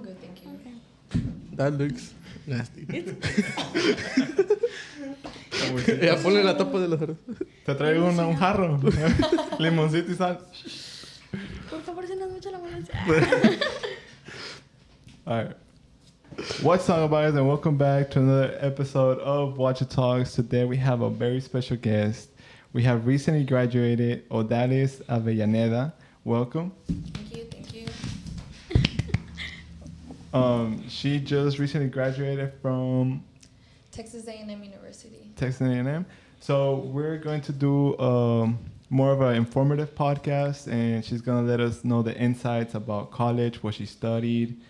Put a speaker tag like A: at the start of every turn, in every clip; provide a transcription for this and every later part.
A: good, thank you.
B: Okay.
C: That looks nasty.
B: It's
C: Ya ponle la tapa de la cerveza.
D: Te traigo un jarro. Limoncito y sal.
B: Por favor, si no es mucho la molestia.
D: Alright. What's up, guys, and welcome back to another episode of Watch It Talks. Today we have a very special guest. We have recently graduated Odalys Avellaneda. Welcome.
A: Thank you.
D: She just recently graduated from
A: Texas A&M University.
D: Texas A&M. So we're going to do more of an informative podcast, and she's going to let us know the insights about college, what she studied,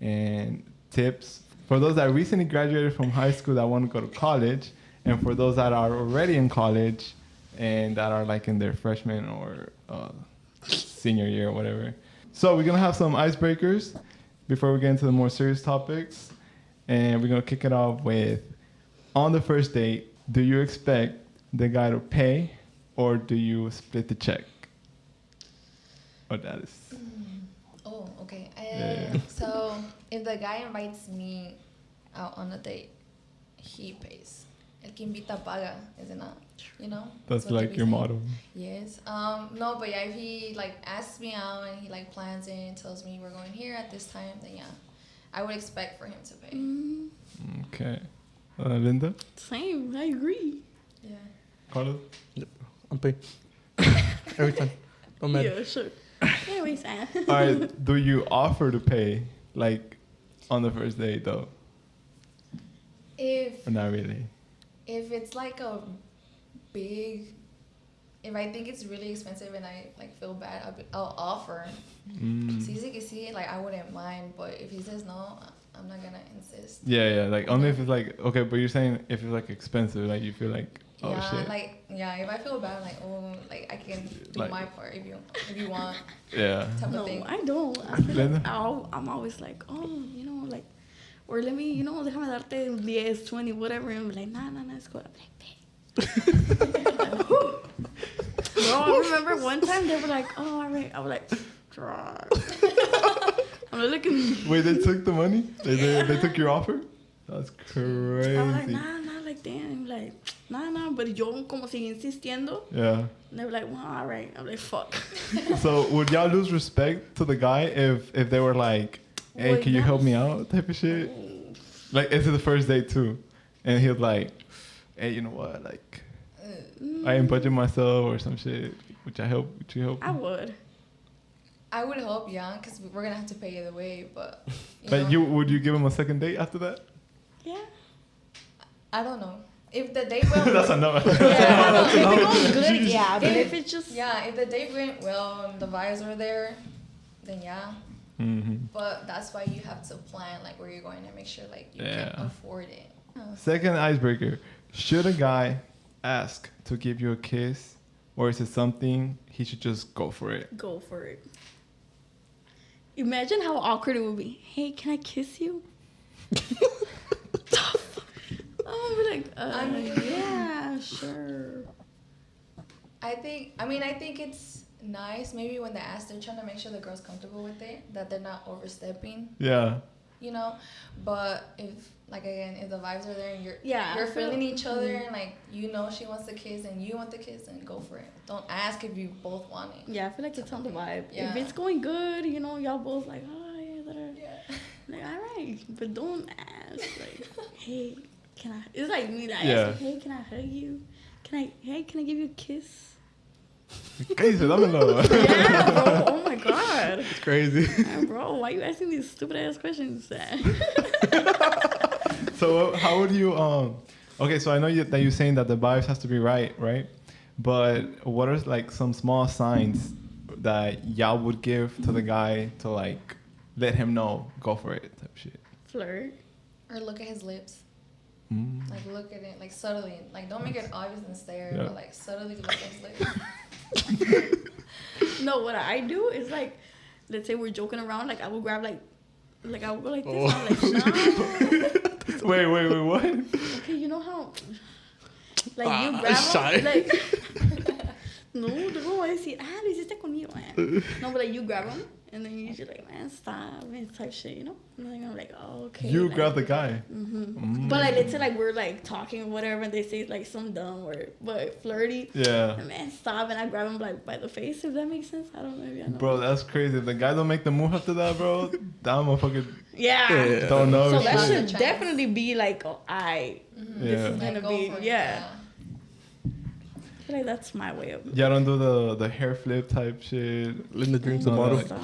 D: and tips for those that recently graduated from high school that want to go to college, and for those that are already in college and that are like in their freshman or senior year or whatever. So we're going to have some icebreakers before we get into the more serious topics, and we're going to kick it off with, on the first date, do you expect the guy to pay or do you split the check? Oh, that is...
A: Oh, okay.
D: Yeah.
A: So if the guy invites me out on a date, he pays. El que invita paga, is it not? You know?
D: That's
A: what
D: like
A: they
D: your
A: say.
D: motto.
A: Yes. No, but yeah, if he like asks me out and he like plans it and tells me we're going here at this time, then yeah, I would expect for him to pay.
D: Okay. Linda?
B: Same, I agree.
A: Yeah.
D: Carlos?
C: Yep. I'm paying. Every time. Don't matter.
B: Yeah, sure. Anyways,
D: All right. Do you offer to pay, like, on the first date, though?
A: If
D: Or not really?
A: it's like a big, if I think it's really expensive and I like feel bad, I'll offer. Si dice que sí, like I wouldn't mind, but if he says no, I'm not gonna insist.
D: Yeah. Like, only if it's like... Okay, but you're saying if it's, like, expensive, like, you feel like, oh,
A: yeah,
D: shit.
A: like, yeah, if I feel bad, I'm like, oh, like I can do
D: Like-
A: my part if you want,
D: Yeah.
A: type
B: no,
A: of thing.
B: I don't. I feel
D: Linda?
B: like I'm always like, oh, you know, like, or let me, you know, déjame darte 10, 20, whatever. And I'm like, nah, it's cool. I'm like, pay. Bro, I remember one time they were like, oh, all right. I was like, draw. I'm looking.
D: Wait, they took the money? They took your offer? That's crazy.
B: I was like, nah, like, damn. Like, nah. But yo como sigue insistiendo.
D: Yeah.
B: And they were like, well, all right. I'm like, fuck.
D: So would y'all lose respect to the guy if they were like, hey,
B: Well,
D: can you help
B: yes.
D: me out type of shit? Like, it's the first date too. And he was like, hey, you know what? Like, I ain't budget myself or some shit. Would you help?
B: I would.
A: I would hope, yeah, because we're gonna have to pay either way. But
D: But would you give him a second date after that?
B: Yeah.
A: I don't know if the date went.
D: That's a no.
B: If it goes good, yeah. But if it's just...
A: Yeah, if the date went well and the vibes were there, then yeah.
D: Mm-hmm.
A: But that's why you have to plan like where you're going and make sure like you can afford it.
D: Second icebreaker. Should a guy ask to give you a kiss, or is it something he should just go for it?
B: Go for it. Imagine how awkward it would be. Hey, can I kiss you? I'll be like, yeah, sure.
A: I think it's nice maybe when they ask, they're trying to make sure the girl's comfortable with it, that they're not overstepping,
D: Yeah.
A: you know. But if like again, if the vibes are there and you're
B: I
A: feeling each other and like you know she wants the kiss and you want the kiss, then go for it. Don't ask if you both want it.
B: Yeah, I feel like it's on the vibe.
A: Yeah.
B: If it's going good, you know, y'all both like, oh, yeah,
A: Yeah.
B: like, all right. But don't ask, like, hey, can I... It's like me that
D: Yeah.
B: ask, hey, can I hug you? Can I give you a kiss?
D: ¿Qué dice? Dámelo.
B: Yeah, bro. Oh, my God.
C: It's crazy.
B: Yeah, bro, why you asking these stupid-ass questions?
D: So how would you okay, so I know that you're saying that the vibes has to be right? But what are like some small signs that y'all would give to the guy to like let him know, go for it type shit?
B: Flirt.
A: Or look at his lips.
D: Mm.
A: Like look at it like subtly. Like don't make it obvious and stare,
D: Yeah.
A: but like subtly look at his lips.
B: No, what I do is like, let's say we're joking around, like I will grab like I will go like this. I'm like, no.
D: Wait, what?
B: Okay, you know how, like you grab
C: shy.
B: him, like, no, te voy a decir, lo hiciste conmigo. No, but like you grab him And then you're just like, man, stop, and type shit, you know? And then I'm like, oh, okay.
D: You
B: like,
D: grab the guy.
B: But like, let's say like we're like talking or whatever, and they say like some dumb word, but flirty.
D: Yeah.
B: And man, stop, and I grab him like by the face, if that makes sense. I don't know if you know.
D: Bro, that's crazy. If the guy don't make the move after that, bro, that motherfucker
B: Yeah.
D: don't know.
B: So
D: shit.
B: that should
A: Chance.
B: definitely be like, oh, this is
D: Yeah.
B: gonna
A: Like, go
B: be,
A: for it,
B: yeah. I feel like that's my way of.
D: Yeah, don't do the hair flip type shit.
C: Linda drinks the
D: No,
C: bottle.
D: like-
B: Stop.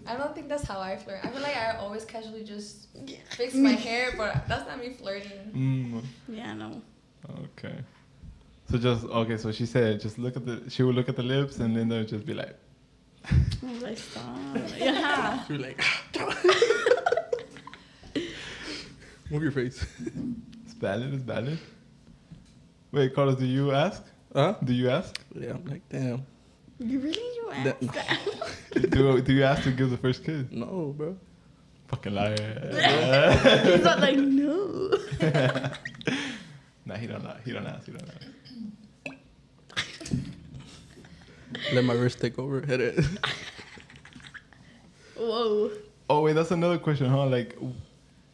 A: I don't think that's how I flirt. I feel like I always casually just fix my hair, but that's not me flirting.
B: Yeah, no.
D: Okay. So so she said, she would look at the lips and Linda would just be like,
B: I was like, stop. Yeah.
C: You're like, move your face.
D: it's valid. Wait, Carlos, do you ask?
C: Huh?
D: Do you ask?
C: Yeah, I'm like, damn.
B: You asked that?
D: do you ask to give the first kiss?
C: No, bro.
D: Fucking liar.
B: He's not like, no.
D: Nah, he don't ask.
C: Let my wrist take over. Hit it.
B: Whoa.
D: Oh, wait, that's another question, huh? Like,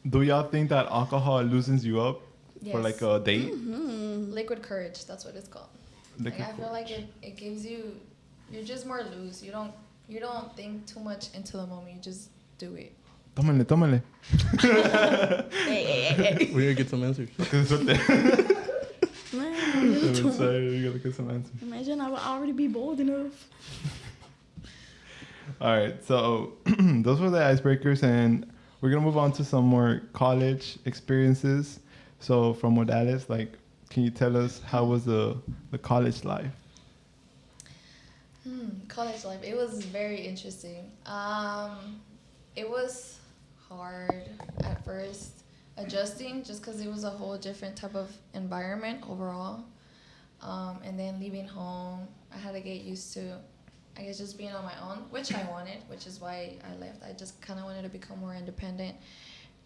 D: do y'all think that alcohol loosens you up for
A: Yes.
D: like a date?
A: Liquid courage, that's what it's called. Like, I feel like it gives you, you're just more loose. You don't think too much into the moment. You just do it.
D: Tómale.
B: Hey.
C: We're gonna get some answers.
B: Man,
D: You gotta get some answers.
B: imagine I would already be bold enough.
D: All right, so those were the icebreakers, and we're gonna move on to some more college experiences. So from Odalys, like, can you tell us how was the college life?
A: College life. It was very interesting. It was hard at first adjusting just because it was a whole different type of environment overall. And then leaving home, I had to get used to, I guess, just being on my own, which I wanted, which is why I left. I just kind of wanted to become more independent.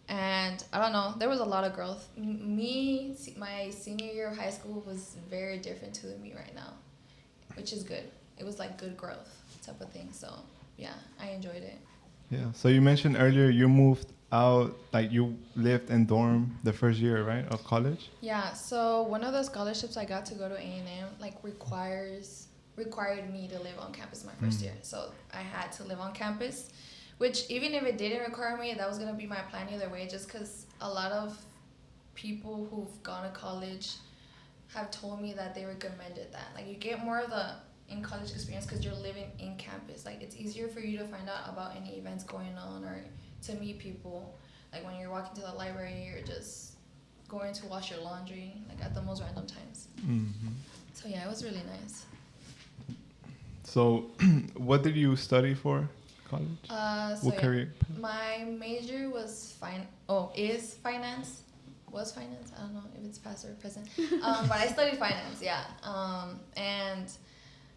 A: And I don't know, there was a lot of growth. My senior year of high school was very different to me right now, which is good. It was like good growth type of thing. So yeah, I enjoyed it.
D: Yeah. So you mentioned earlier you moved out, like you lived in dorm the first year, right, of college?
A: Yeah. So one of the scholarships I got to go to A&M like required me to live on campus my first year. So I had to live on campus, which even if it didn't require me, that was gonna be my plan either way. Just because a lot of people who've gone to college have told me that they recommended that. Like, you get more of the in-college experience because you're living in campus. Like, it's easier for you to find out about any events going on or to meet people. Like, when you're walking to the library, you're just going to wash your laundry, like, at the most random times.
D: Mm-hmm.
A: So yeah, it was really nice.
D: So what did you study for college?
A: So
D: What
A: yeah,
D: career?
A: my major was finance. Was finance? I don't know if it's past or present. But I studied finance, yeah. And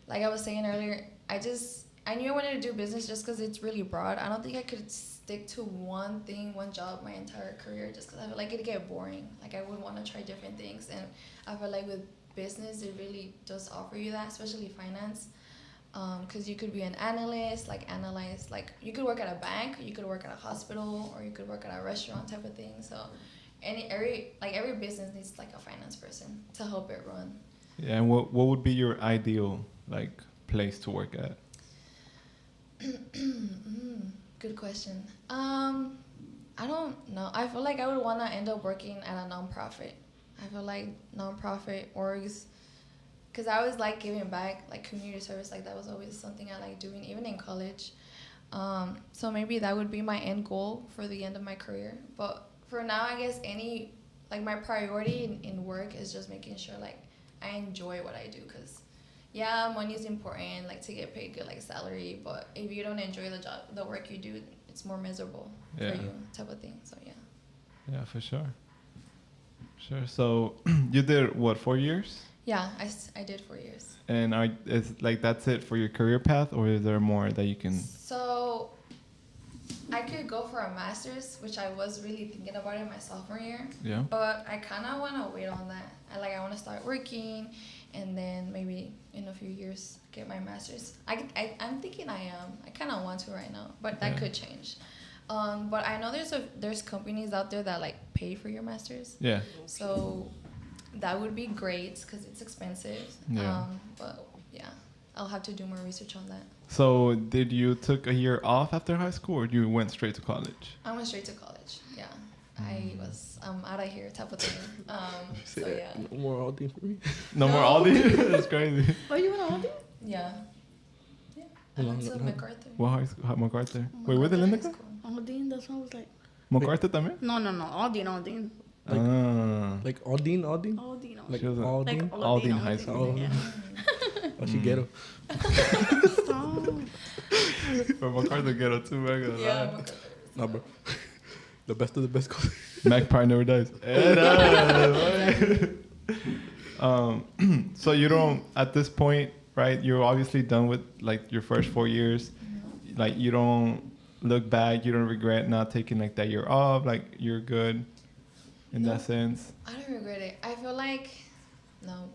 A: like I was saying earlier, I knew I wanted to do business just because it's really broad. I don't think I could stick to one job my entire career just because I feel like it'd get boring. Like, I would want to try different things. And I feel like with business, it really does offer you that, especially finance. Because you could be an analyst, you could work at a bank, you could work at a hospital, or you could work at a restaurant type of thing. So every business needs like a finance person to help it run.
D: Yeah, and what would be your ideal like place to work at?
A: Good question. I don't know. I feel like I would want to end up working at a nonprofit. I feel like nonprofit orgs, because I always like giving back, like community service, like that was always something I like doing, even in college. So maybe that would be my end goal for the end of my career. But for now, I guess my priority in work is just making sure like I enjoy what I do, because yeah, money is important, like to get paid good like salary, but if you don't enjoy the work you do, it's more miserable for you type of thing. So yeah.
D: Yeah, for sure. Sure. So you did what, 4 years?
A: Yeah, I did 4 years.
D: And is like that's it for your career path, or is there more that you can?
A: So I could go for a master's, which I was really thinking about in my sophomore year.
D: Yeah.
A: But I kind of want to wait on that. I want to start working and then maybe in a few years get my master's. I'm thinking I kind of want to right now, but that could change. But I know there's companies out there that like pay for your master's.
D: Yeah.
A: So that would be great because it's expensive.
D: Yeah.
A: But yeah, I'll have to do more research on that.
D: So did you took a year off after high school, or you went straight to college?
A: I went straight to college. Yeah, I was out of here type of thing. So yeah.
C: No more Aldi for me.
D: No more Aldi? That's crazy.
B: Oh, you went Aldi?
A: Yeah. Yeah. I went to MacArthur.
D: What high school? MacArthur. Wait, where did Linda go?
B: Aldine, that's what I was like.
D: MacArthur también?
B: No, Aldine.
C: Like Aldine?
B: Aldine.
C: Like
D: She was
C: Aldine?
D: Aldine High School.
B: Yeah.
C: Oh, she ghetto.
B: Stop.
D: But MacArthur ghetto too, mega.
A: Yeah. MacArthur.
C: Nah, bro. The best of the best.
D: Magpie never dies. So you don't, at this point, right, you're obviously done with like your first 4 years. Like you don't look back, you don't regret not taking like that year off, like you're good in that sense.
A: I don't regret it. I feel like, no,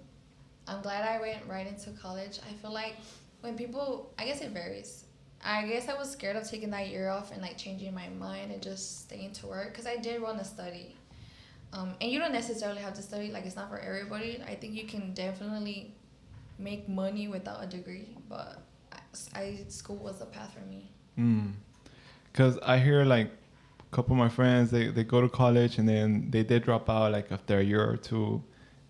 A: I'm glad I went right into college. I feel like when people, I guess it varies. I guess I was scared of taking that year off and like changing my mind and just staying to work because I did want to study. And you don't necessarily have to study, like it's not for everybody. I think you can definitely make money without a degree, but school was the path for me.
D: Because I hear like a couple of my friends, they go to college and then they did drop out like after a year or two.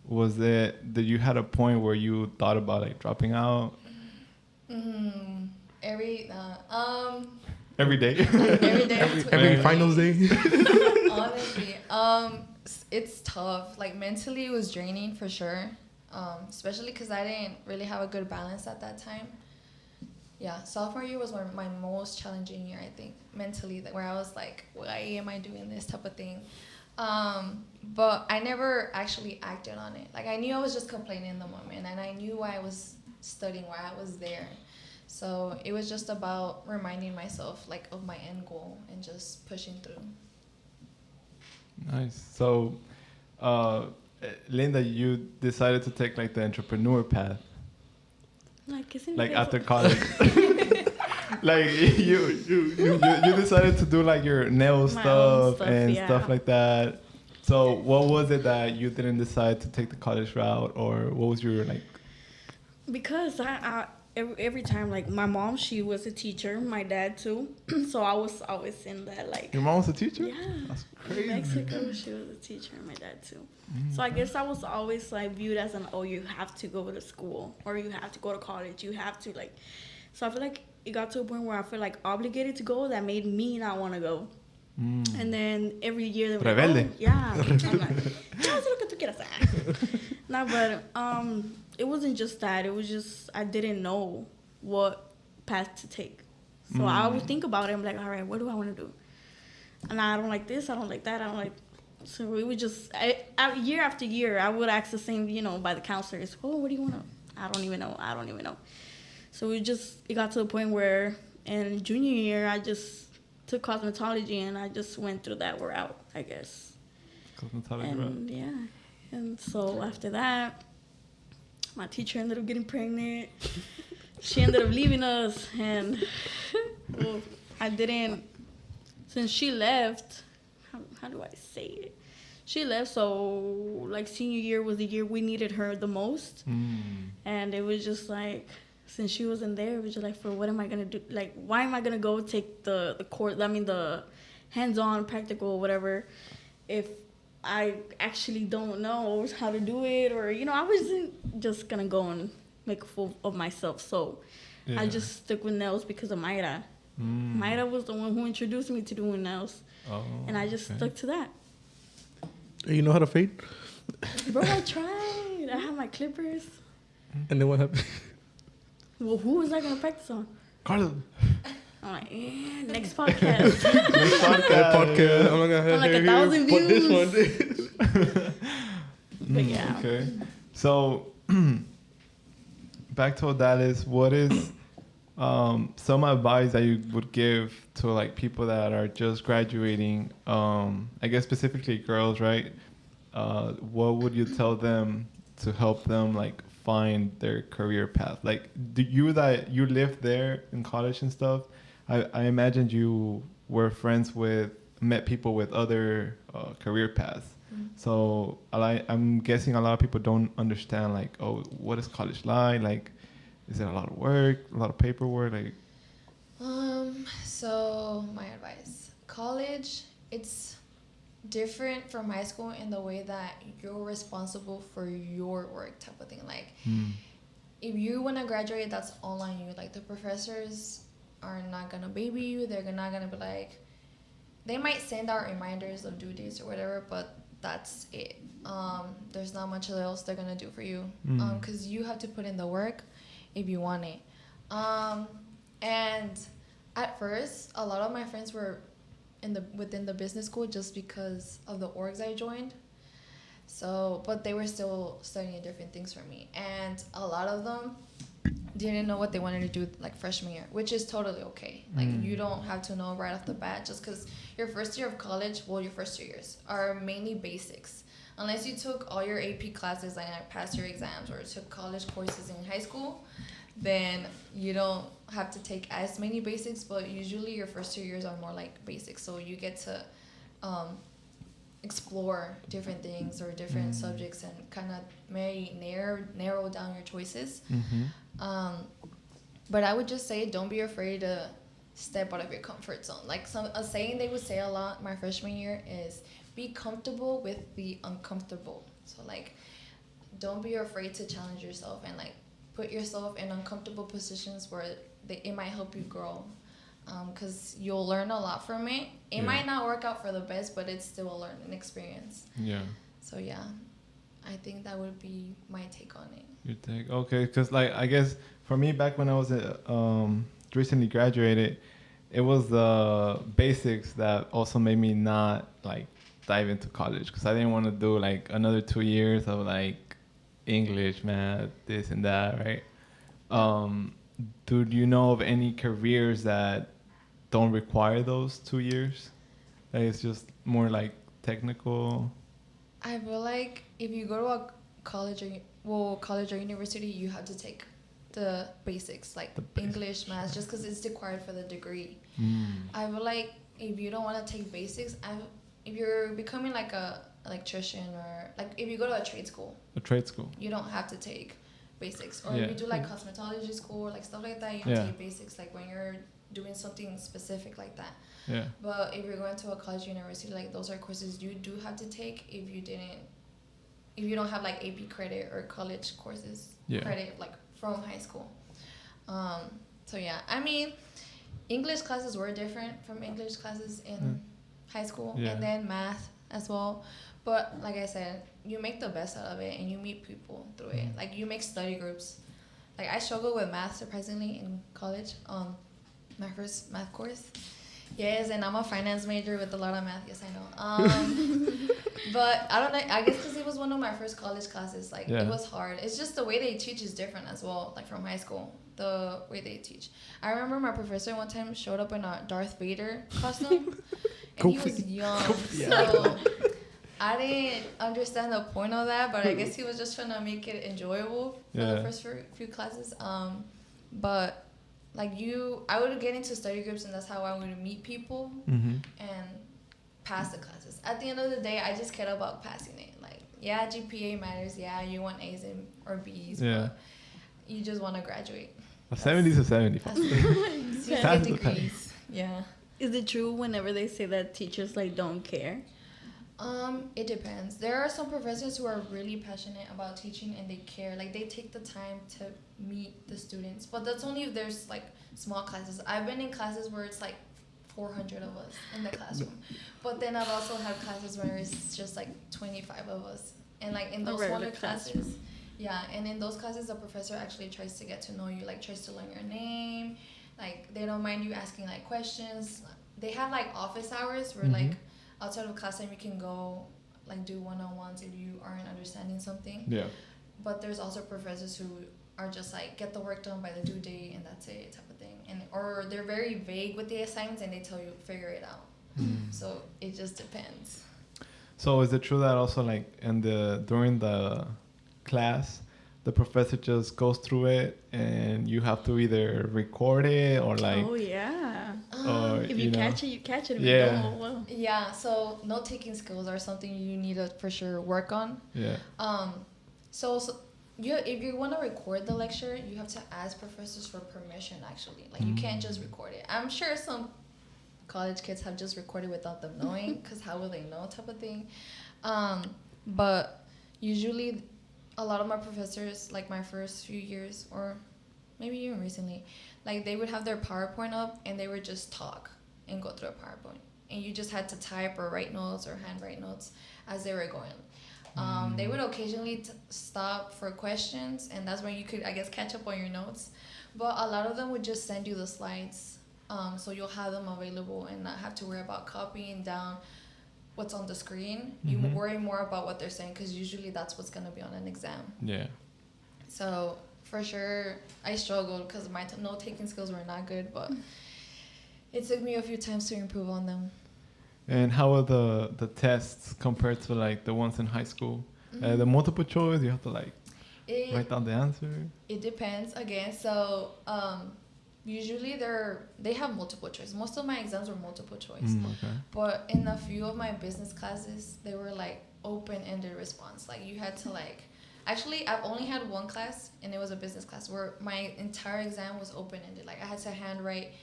D: Was it that you had a point where you thought about like dropping out?
A: Every
D: day.
A: every day.
C: Every finals day.
A: Honestly, it's tough. Like mentally, it was draining for sure. Especially because I didn't really have a good balance at that time. Yeah, sophomore year was my most challenging year, I think, mentally, where I was like, why am I doing this type of thing? But I never actually acted on it. Like, I knew I was just complaining in the moment, and I knew why I was studying, why I was there. So it was just about reminding myself, like, of my end goal and just pushing through.
D: Nice. So, Linda, you decided to take, like, the entrepreneur path. Like after college. Like you decided to do like your nail stuff and stuff like that. So what was it that you didn't decide to take the college route, or what was your like?
B: Because I every time, like my mom, she was a teacher, my dad too. So I was always in that like.
D: Your mom was a teacher?
B: Yeah.
D: That's crazy.
B: In Mexico, she was a teacher, and my dad too. So I guess I was always like viewed as you have to go to school, or you have to go to college, you have to like. So I feel like it got to a point where I feel like obligated to go. That made me not want to go. And then every year they were like, oh, yeah. I'm like, haz lo que tú quieras. No, but it wasn't just that. It was just I didn't know what path to take. So I would think about it. I'm like, all right, what do I want to do? And I don't like this. I don't like that. I don't like. So it was just year after year, I would ask the same, by the counselors. Oh, what do you want to? I don't even know. So it got to a point where in junior year, I just took cosmetology and I just went through that route, I guess.
D: Cosmetology route.
B: Yeah. And so after that, my teacher ended up getting pregnant. She ended up leaving us, and well, I didn't. Since she left, how do I say it? She left, so like senior year was the year we needed her the most, and it was just like, since she wasn't there, it was just like, for what am I gonna do? Like, why am I gonna go take the course? I mean, the hands-on, practical, whatever, if I actually don't know how to do it, or I wasn't just gonna go and make a fool of myself. So I just stuck with nails because of Mayra. Mayra was the one who introduced me to doing nails, and I just stuck to that.
C: You know how to fade?
B: Bro, I tried. I had my clippers.
C: And then what happened?
B: Well, who was I gonna practice on?
C: Carlos.
B: I'm like, next podcast.
C: Podcast. I'm not gonna have
B: like 1,000
C: But this
B: views.
C: one.
B: But yeah.
D: Okay. So back to Odalys, what is some advice that you would give to like people that are just graduating? I guess specifically girls, right? What would you tell them to help them like find their career path? Like, do you that you lived there in college and stuff? I imagined you were met people with other career paths.
A: Mm.
D: So I'm guessing a lot of people don't understand, like, oh, what is college like? Like, is it a lot of work, a lot of paperwork? Like,
A: So my advice, college, it's different from high school in the way that you're responsible for your work type of thing. Like, if you want to graduate, that's all on you. Like, the professors are not gonna baby you. They're not gonna be like, they might send out reminders of due dates or whatever, but that's it. There's not much else they're gonna do for you, because you have to put in the work if you want it. And at first, a lot of my friends were within the business school just because of the orgs I joined. So, but they were still studying different things from me, and a lot of them didn't know what they wanted to do like freshman year, which is totally okay. Like, you don't have to know right off the bat, just because your first year of college, well, your first 2 years are mainly basics. Unless you took all your AP classes and passed your exams, or took college courses in high school, then you don't have to take as many basics, but usually your first 2 years are more like basics, so you get to explore different things or different subjects and kind of narrow down your choices. But I would just say, don't be afraid to step out of your comfort zone. Like, a saying they would say a lot my freshman year is, be comfortable with the uncomfortable. So, like, don't be afraid to challenge yourself and, like, put yourself in uncomfortable positions where it might help you grow, because you'll learn a lot from it. It might not work out for the best, but it's still a learning experience. Yeah. So yeah, I think that would be my take on it.
D: Your take, okay? Because, like, I guess for me, back when I was recently graduated, it was the basics that also made me not like dive into college, because I didn't want to do like another 2 years of like English, math, this and that, right? Do you know of any careers that don't require those 2 years? Like, it's just more like technical.
A: I feel like if you go to a college or university, you have to take the basics, like English, math, just because it's required for the degree. I feel like if you don't want to take basics, if you're becoming like a electrician, or like if you go to a trade school, you don't have to take basics. Or if you do like cosmetology school, like stuff like that, you don't take basics, like when you're doing something specific like that. But if you're going to a college, university, like those are courses you do have to take if you don't have like AP credit or college courses credit like from high school. So yeah, I mean, English classes were different from English classes in high school, and then math as well. But like I said, you make the best out of it, and you meet people through it. Like, you make study groups. Like, I struggled with math surprisingly in college. My first math course. Yes, and I'm a finance major with a lot of math. Yes, I know. But I don't know. I guess because it was one of my first college classes. Like, it was hard. It's just the way they teach is different as well. Like, from high school, the way they teach. I remember my professor one time showed up in a Darth Vader costume, and he was young. So I didn't understand the point of that, but I guess he was just trying to make it enjoyable for the first few classes. But like I would get into study groups, and that's how I would meet people and pass the classes. At the end of the day, I just cared about passing it. Like, yeah, GPA matters. Yeah, you want A's or B's, but you just want to graduate.
D: A 70 is a 75.
A: You get degrees. Yeah.
B: Is it true whenever they say that teachers like don't care?
A: It depends. There are some professors who are really passionate about teaching, and they care. Like, they take the time to meet the students. But that's only if there's like small classes. I've been in classes where it's like 400 of us in the classroom. But then I've also had classes where it's just like 25 of us. And like in those smaller classes, and in those classes, the professor actually tries to get to know you, like tries to learn your name. Like, they don't mind you asking like questions. They have like office hours where like outside of class time you can go like do one-on-ones if you aren't understanding something. But there's also professors who are just like, get the work done by the due date and that's it type of thing. And or they're very vague with the assignments, and they tell you figure it out. So it just depends. So
D: is it true that also like during the class, the professor just goes through it and you have to either record it or like,
B: Oh yeah.
D: or
B: If you catch it, you catch it. If
D: Yeah.
B: you don't, oh well.
A: Yeah, so note taking skills are something you need to for sure work on.
D: yeah.
A: So you if you want to record the lecture, you have to ask professors for permission. Actually, like you can't just record it. I'm sure some college kids have just recorded without them knowing, because how will they know, type of thing. But usually, a lot of my professors, like my first few years, or maybe even recently, like they would have their PowerPoint up and they would just talk and go through a PowerPoint, and you just had to type or write notes or handwrite notes as they were going. They would occasionally stop for questions, and that's when you could, I guess, catch up on your notes. But a lot of them would just send you the slides, so you'll have them available and not have to worry about copying down what's on the screen. You worry more about what they're saying, because usually that's what's going to be on an exam.
D: Yeah.
A: So for sure, I struggled because my note-taking skills were not good, but it took me a few times to improve on them.
D: And how are the tests compared to like the ones in high school? The multiple choice, you have to like write down the answer.
A: It depends again. So usually they have multiple choice. Most of my exams were multiple choice.
D: Okay.
A: But in a few of my business classes, they were like open-ended response. Like you had to like, actually I've only had one class, and it was a business class where my entire exam was open-ended. Like I had to handwrite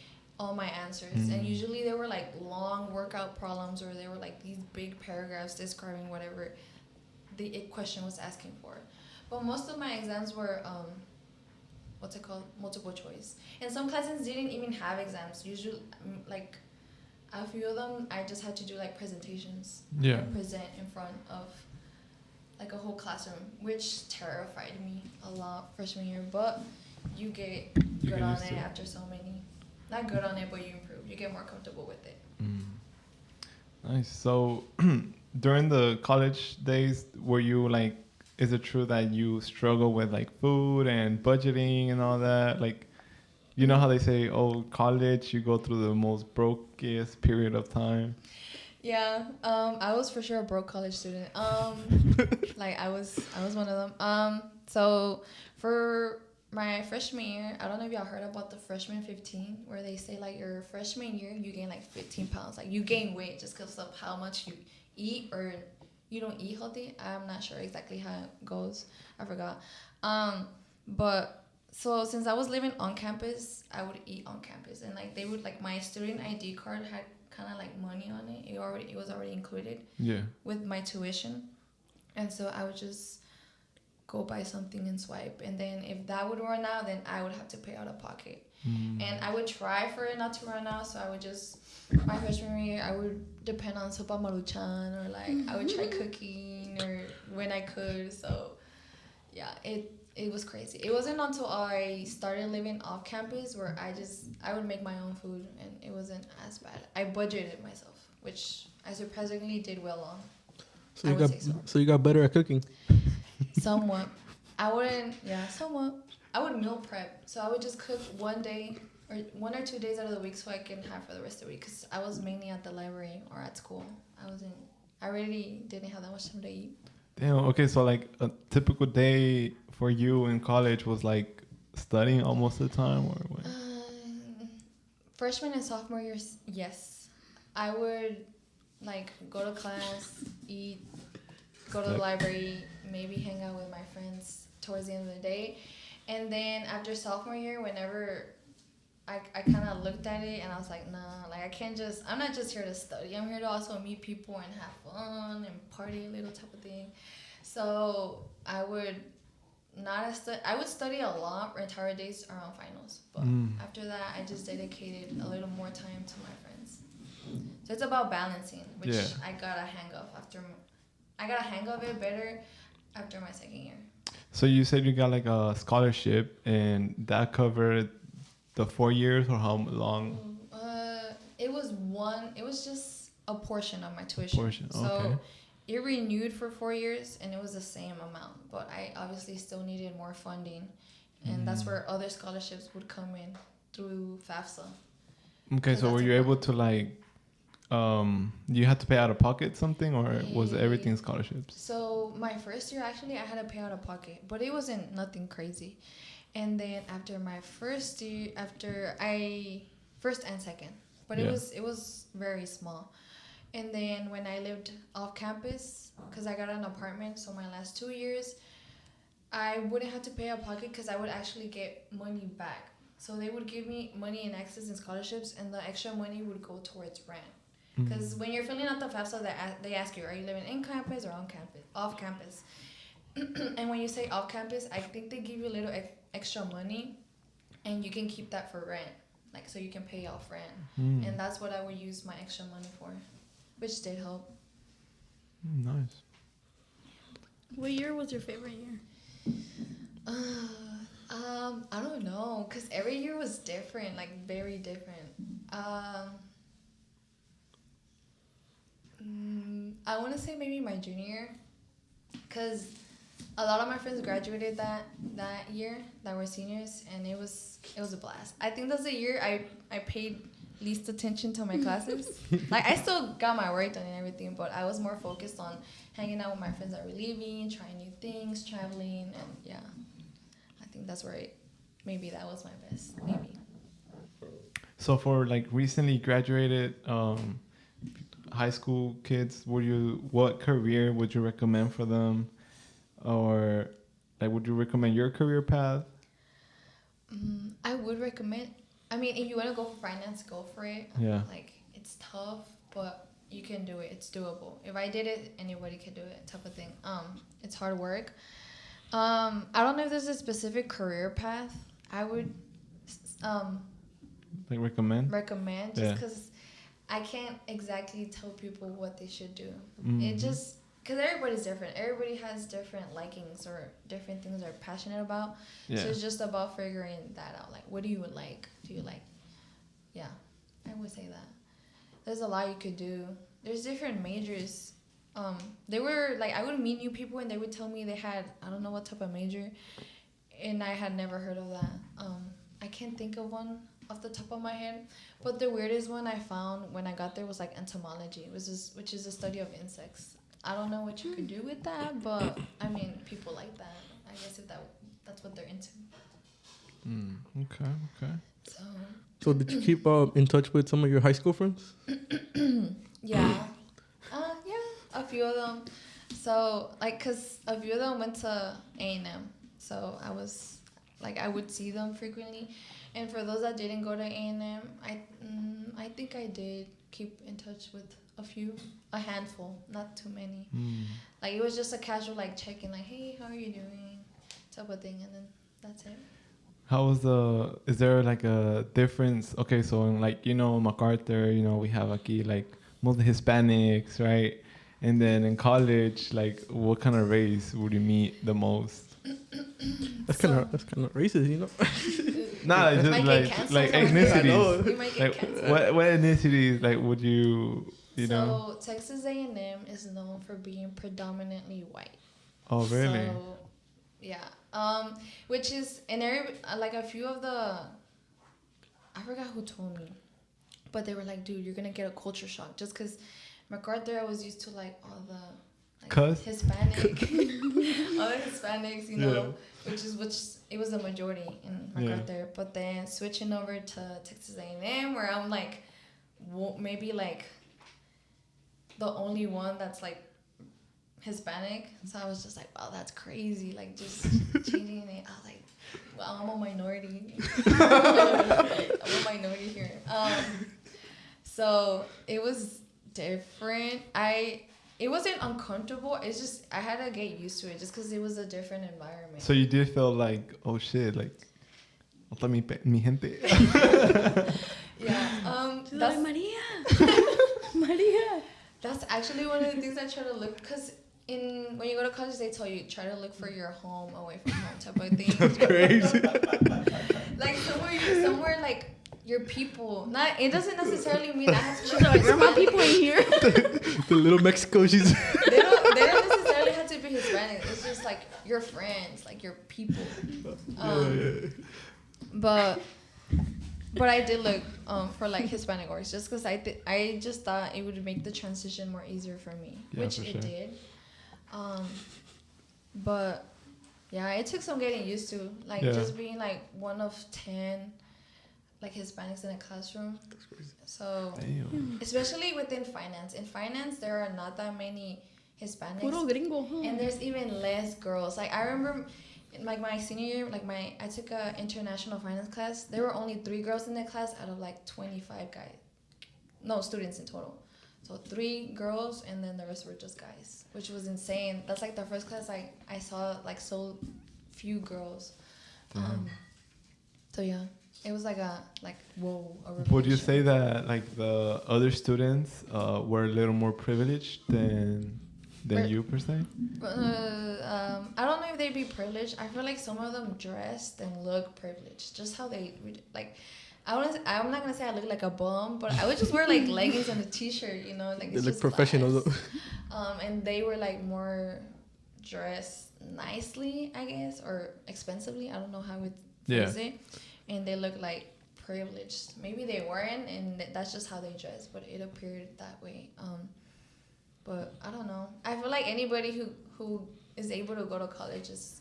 A: all my answers, and usually they were like long workout problems, or they were like these big paragraphs describing whatever the question was asking for. But most of my exams were what's it called, multiple choice, and some classes didn't even have exams. Usually like a few of them I just had to do like presentations and present in front of like a whole classroom, which terrified me a lot freshman year. But you get good on it after so many. Not good on it, but you improve. You get more comfortable with it.
D: Nice. So during the college days, were you like, is it true that you struggle with like food and budgeting and all that? Like, you know how they say, oh, college, you go through the most brokest period of time.
A: Yeah, I was for sure a broke college student. Like I was one of them. So for my freshman year, I don't know if y'all heard about the freshman 15, where they say like your freshman year you gain like 15 pounds. Like you gain weight just because of how much you eat, or you don't eat healthy. I'm not sure exactly how it goes. I forgot. But so since I was living on campus, I would eat on campus, and like they would, like my student ID card had kind of like money on it. It was already included with my tuition, and so I would just go buy something and swipe, and then if that would run out, then I would have to pay out of pocket. And I would try for it not to run out, so I would just, my freshman year, I would depend on Sopa Maruchan, or like I would try cooking or when I could. So yeah, it was crazy. It wasn't until I started living off campus where I would make my own food, and it wasn't as bad. I budgeted myself, which I surprisingly did well on.
C: So you got better at cooking.
A: Somewhat. Somewhat. I would meal prep. So I would just cook one day or 1 or 2 days out of the week so I can have for the rest of the week, because I was mainly at the library or at school. I really didn't have that much time to eat.
D: Damn, okay, so like a typical day for you in college was like studying almost the time, or what?
A: Freshman and sophomore years, yes. I would like go to class, eat, go to the library, maybe hang out with my friends towards the end of the day. And then after sophomore year, whenever I kind of looked at it and I was like, nah, like I'm not just here to study. I'm here to also meet people and have fun and party a little type of thing. So I would study a lot entire days around finals. But after that, I just dedicated a little more time to my friends. So it's about balancing, which I got a hang of I got a hang of it better after my second year.
D: So you said you got like a scholarship, and that covered the 4 years, or how long?
A: It was just a portion of my tuition.
D: Okay.
A: So it renewed for 4 years, and it was the same amount, but I obviously still needed more funding, and that's where other scholarships would come in through FAFSA.
D: Okay, so were you able to like you had to pay out of pocket something, or was everything scholarships?
A: So my first year, actually, I had to pay out of pocket, but it wasn't nothing crazy. And then after my first year, after I first and second, but
D: Yeah.
A: it was very small. And then when I lived off campus, because I got an apartment, so my last 2 years, I wouldn't have to pay out of pocket because I would actually get money back. So they would give me money in excess and scholarships, and the extra money would go towards rent. Because when you're filling out the FAFSA, they ask you, are you living in campus or on campus, off campus? And when you say off campus, I think they give you a little extra money, and you can keep that for rent, like so you can pay off rent. And that's what I would use my extra money for, which did help.
D: Nice.
B: What year was your favorite year?
A: I don't know, cause every year was different, like very different. I want to say maybe my junior year, cause a lot of my friends graduated that year that were seniors, and it was a blast. I think that's the year I paid least attention to my classes. Like I still got my work done and everything, but I was more focused on hanging out with my friends that were leaving, trying new things, traveling, and yeah. I think that's where maybe that was my best, maybe.
D: So for like recently graduated high school kids, what career would you recommend for them, or like would you recommend your career path?
A: I would recommend. I mean, if you want to go for finance, go for it.
D: Yeah.
A: Like it's tough, but you can do it. It's doable. If I did it, anybody can do it. Type of thing. It's hard work. I don't know if there's a specific career path I would
D: Like recommend
A: just because I can't exactly tell people what they should do. It just because everybody's different. Everybody has different likings or different things they're passionate about.
D: Yeah.
A: So it's just about figuring that out. Like, what do you like? Do you like? Yeah, I would say that. There's a lot you could do. There's different majors. They were like, I would meet new people and they would tell me they had, I don't know what type of major, and I had never heard of that. I can't think of one off the top of my head, but the weirdest one I found when I got there was like entomology, which is the study of insects. I don't know what you could do with that, but I mean, people like that. I guess if that's what they're into.
D: Okay.
C: So did you keep in touch with some of your high school friends?
A: Yeah. A few of them. So, like, because a few of them went to A&M. So, I would see them frequently. And for those that didn't go to A&M, I think I did keep in touch with a handful, not too many. Like, it was just a casual, like, check-in, like, hey, how are you doing? Type of thing, and then that's it.
D: Is there like a difference? Okay, so in like, MacArthur, we have aquí like mostly Hispanics, right? And then in college, like what kind of race would you meet the most?
C: That's kind of racist,
D: Nah, just like ethnicities.
A: You might get
D: Like
A: canceled.
D: what ethnicities like would you know?
A: So Texas A&M is known for being predominantly white.
D: Oh, really?
A: So, yeah. Which is like a few of the, I forgot who told me, but they were like, dude, you're gonna get a culture shock just because MacArthur, I was used to like all the Hispanic, all the Hispanics, which it was the majority in MacArthur. Yeah. But then switching over to Texas A&M, where I'm like, maybe like the only one that's like Hispanic, so I was just like, wow, that's crazy. Like just changing it, I was like, well, I'm a minority. I'm a minority here. So it was different. It wasn't uncomfortable. It's just I had to get used to it, just because it was a different environment.
D: So you did feel like, oh shit, like, mi gente.
A: Yeah.
B: That's like, Maria.
A: That's actually one of the things I try to look, because when you go to college, they tell you try to look for your home away from home type of thing.
C: That's crazy.
A: Like somewhere like your people. Not, it doesn't necessarily mean I have to.
B: Like, are my people in here?
C: The little Mexico, she's.
A: They don't necessarily have to be Hispanic. It's just like your friends, like your people. But But I did look for like Hispanic orgs just because I just thought it would make the transition more easier for me, which
D: for
A: it
D: sure.
A: did. But yeah, it took some getting used to, like just being like one of 10 like Hispanics in a classroom.
C: That's crazy.
A: So especially within finance. In finance, there are not that many Hispanics.
B: Puro gringo, huh?
A: And there's even less girls. Like I remember, like my senior year, I took a international finance class. There were only 3 girls in the class out of like 25 students in total. So 3 girls, and then the rest were just guys, which was insane. That's like the first class I saw like so few girls. So yeah, it was like whoa.
D: Would you say that like the other students were a little more privileged than you per se?
A: I don't know if they'd be privileged. I feel like some of them dressed and look privileged. Just how they like. I'm not gonna say I look like a bum, but I would just wear like leggings and a t-shirt, you know, like
C: They
A: it's
C: look
A: just
C: professional
A: class.
C: though.
A: And they were like more dressed nicely, I guess, or expensively. I don't know how it phrase it. And they look like privileged. Maybe they weren't, and that's just how they dress, but it appeared that way. But I don't know. I feel like anybody who is able to go to college is,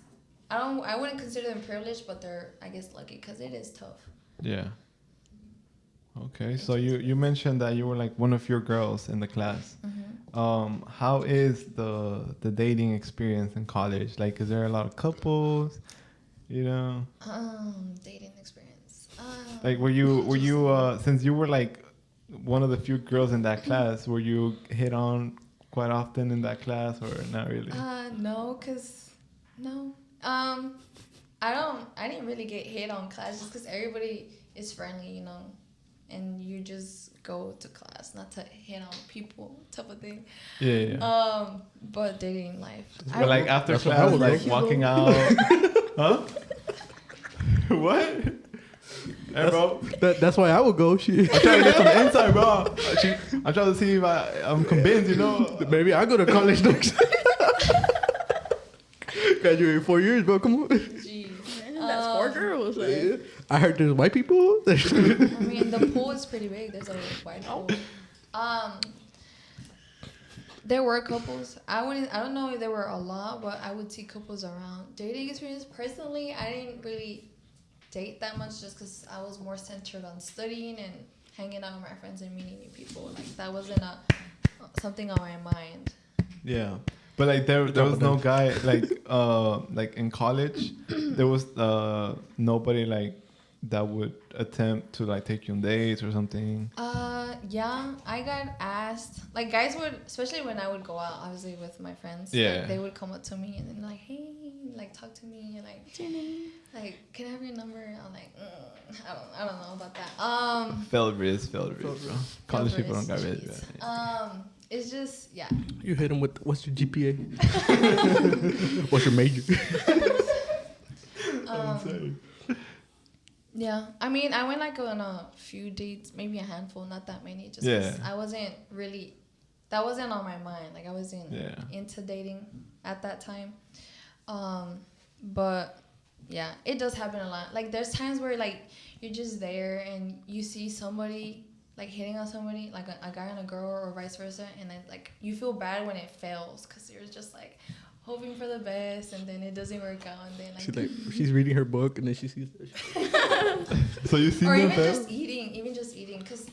A: I wouldn't consider them privileged, but they're, I guess, lucky because it is tough.
D: Yeah. Okay, so you mentioned that you were like one of your girls in the class.
A: Mm-hmm.
D: How is the dating experience in college? Like, is there a lot of couples? You know.
A: Dating experience.
D: Like, were you since you were like one of the few girls in that class, were you hit on quite often in that class or not really?
A: No, no. I didn't really get hit on class just because everybody is friendly, you know, and you just go to class, not to hit on people type of thing.
D: Yeah.
A: But dating life.
D: But like after
C: That's what
D: class,
C: I would
D: like
C: do.
D: walking out. Huh? What? Hey, bro.
C: That's why I would go. Shit.
D: I'm trying to get some insight, bro. I'm trying to see if I'm convinced, you know.
C: Maybe I go to college next. Graduated 4 years, bro. Come on.
A: Jeez.
B: That's 4 girls. Like.
C: I heard there's white people.
A: I mean, the pool is pretty big. There's a wide pool. There were couples. I don't know if there were a lot, but I would see couples around. Dating experience, personally, I didn't really date that much just because I was more centered on studying and hanging out with my friends and meeting new people. Like that wasn't something on my mind.
D: Yeah. But like there was no guy like in college there was nobody like that would attempt to like take you on dates or something.
A: Yeah, I got asked. Like guys would, especially when I would go out, obviously with my friends.
D: Yeah.
A: Like, they would come up to me and then like, hey, like talk to me and like,
B: What's your name?
A: like, can I have your number? I'm like, I don't know about that.
D: Failed risk, bro. College people don't got rid
A: risk,
D: of that.
A: It's just yeah.
C: You hit him with what's your GPA? What's your major?
A: Yeah, I mean, I went like on a few dates, maybe a handful, not that many. Just 'cause I wasn't really, that wasn't on my mind. Like I wasn't into dating at that time. But yeah, it does happen a lot. Like there's times where like you're just there and you see somebody like hitting on somebody, like a guy and a girl or vice versa, and then like you feel bad when it fails because you're just like hoping for the best and then it doesn't work out and then like
C: she's reading her book and then she sees
D: So you see
A: or
D: them
A: even just eating because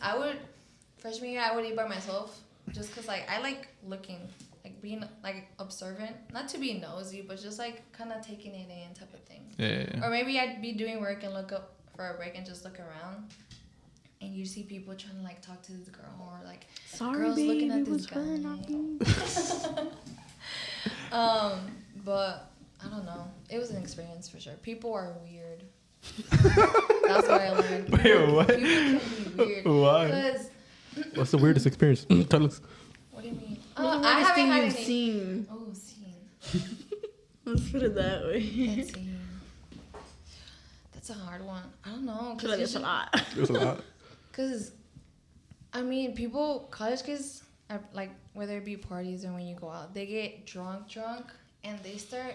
A: freshman year I would eat by myself just because like I like looking, like being like observant, not to be nosy but just like kind of taking it in type of thing.
D: Yeah.
A: Or maybe I'd be doing work and look up for a break and just look around and you see people trying to like talk to this girl or like girls
B: babe,
A: looking at
B: it
A: this
B: was
A: guy.
B: her, not me.
A: But I don't know. It was an experience for sure. People are weird. That's what I learned.
D: Wait, what?
A: People can be weird.
D: Why?
A: Because
C: What's the weirdest experience? Tell us.
A: what do you mean?
B: What's the
A: I
B: weirdest
A: haven't
B: thing
A: had
B: you've
A: any.
B: seen?
A: Oh, seen.
B: Let's put it that way.
A: Let's see. That's a hard one. I don't know.
B: I feel like there's a lot.
C: There's a lot.
A: Because, I mean, college kids, like, whether it be parties or when you go out, they get drunk, and they start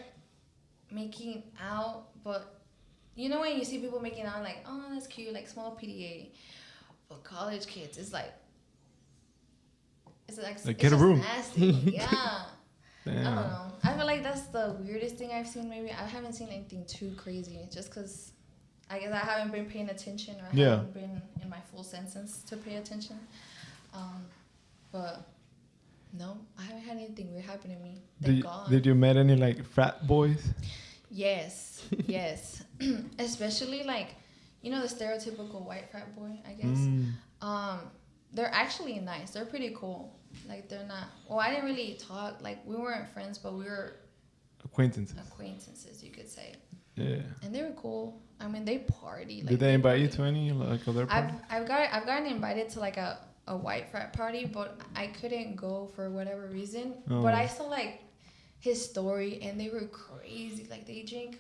A: making out, but you know when you see people making out like, oh, that's cute, like small PDA. But college kids, it's like
C: Like, get a room.
A: Nasty. Yeah.
D: Damn.
A: I don't know. I feel like that's the weirdest thing I've seen. Maybe I haven't seen anything too crazy, just because I guess I haven't been paying attention, or I haven't been in my full senses to pay attention. But no, I haven't had anything weird happen to me. Thank God.
D: Did you met any like frat boys?
A: Yes, yes. Especially like, you know, the stereotypical white frat boy, I guess. They're actually nice. They're pretty cool. Like, they're not... Well, I didn't really talk. Like, we weren't friends, but we were... Acquaintances, you could say.
D: Yeah.
A: And they were cool. I mean, they party. Like,
D: did they invite you to any like other parties?
A: I've gotten invited to like a white frat party, but I couldn't go for whatever reason.
D: Oh.
A: But I saw like his story, and they were crazy. Like, they drink.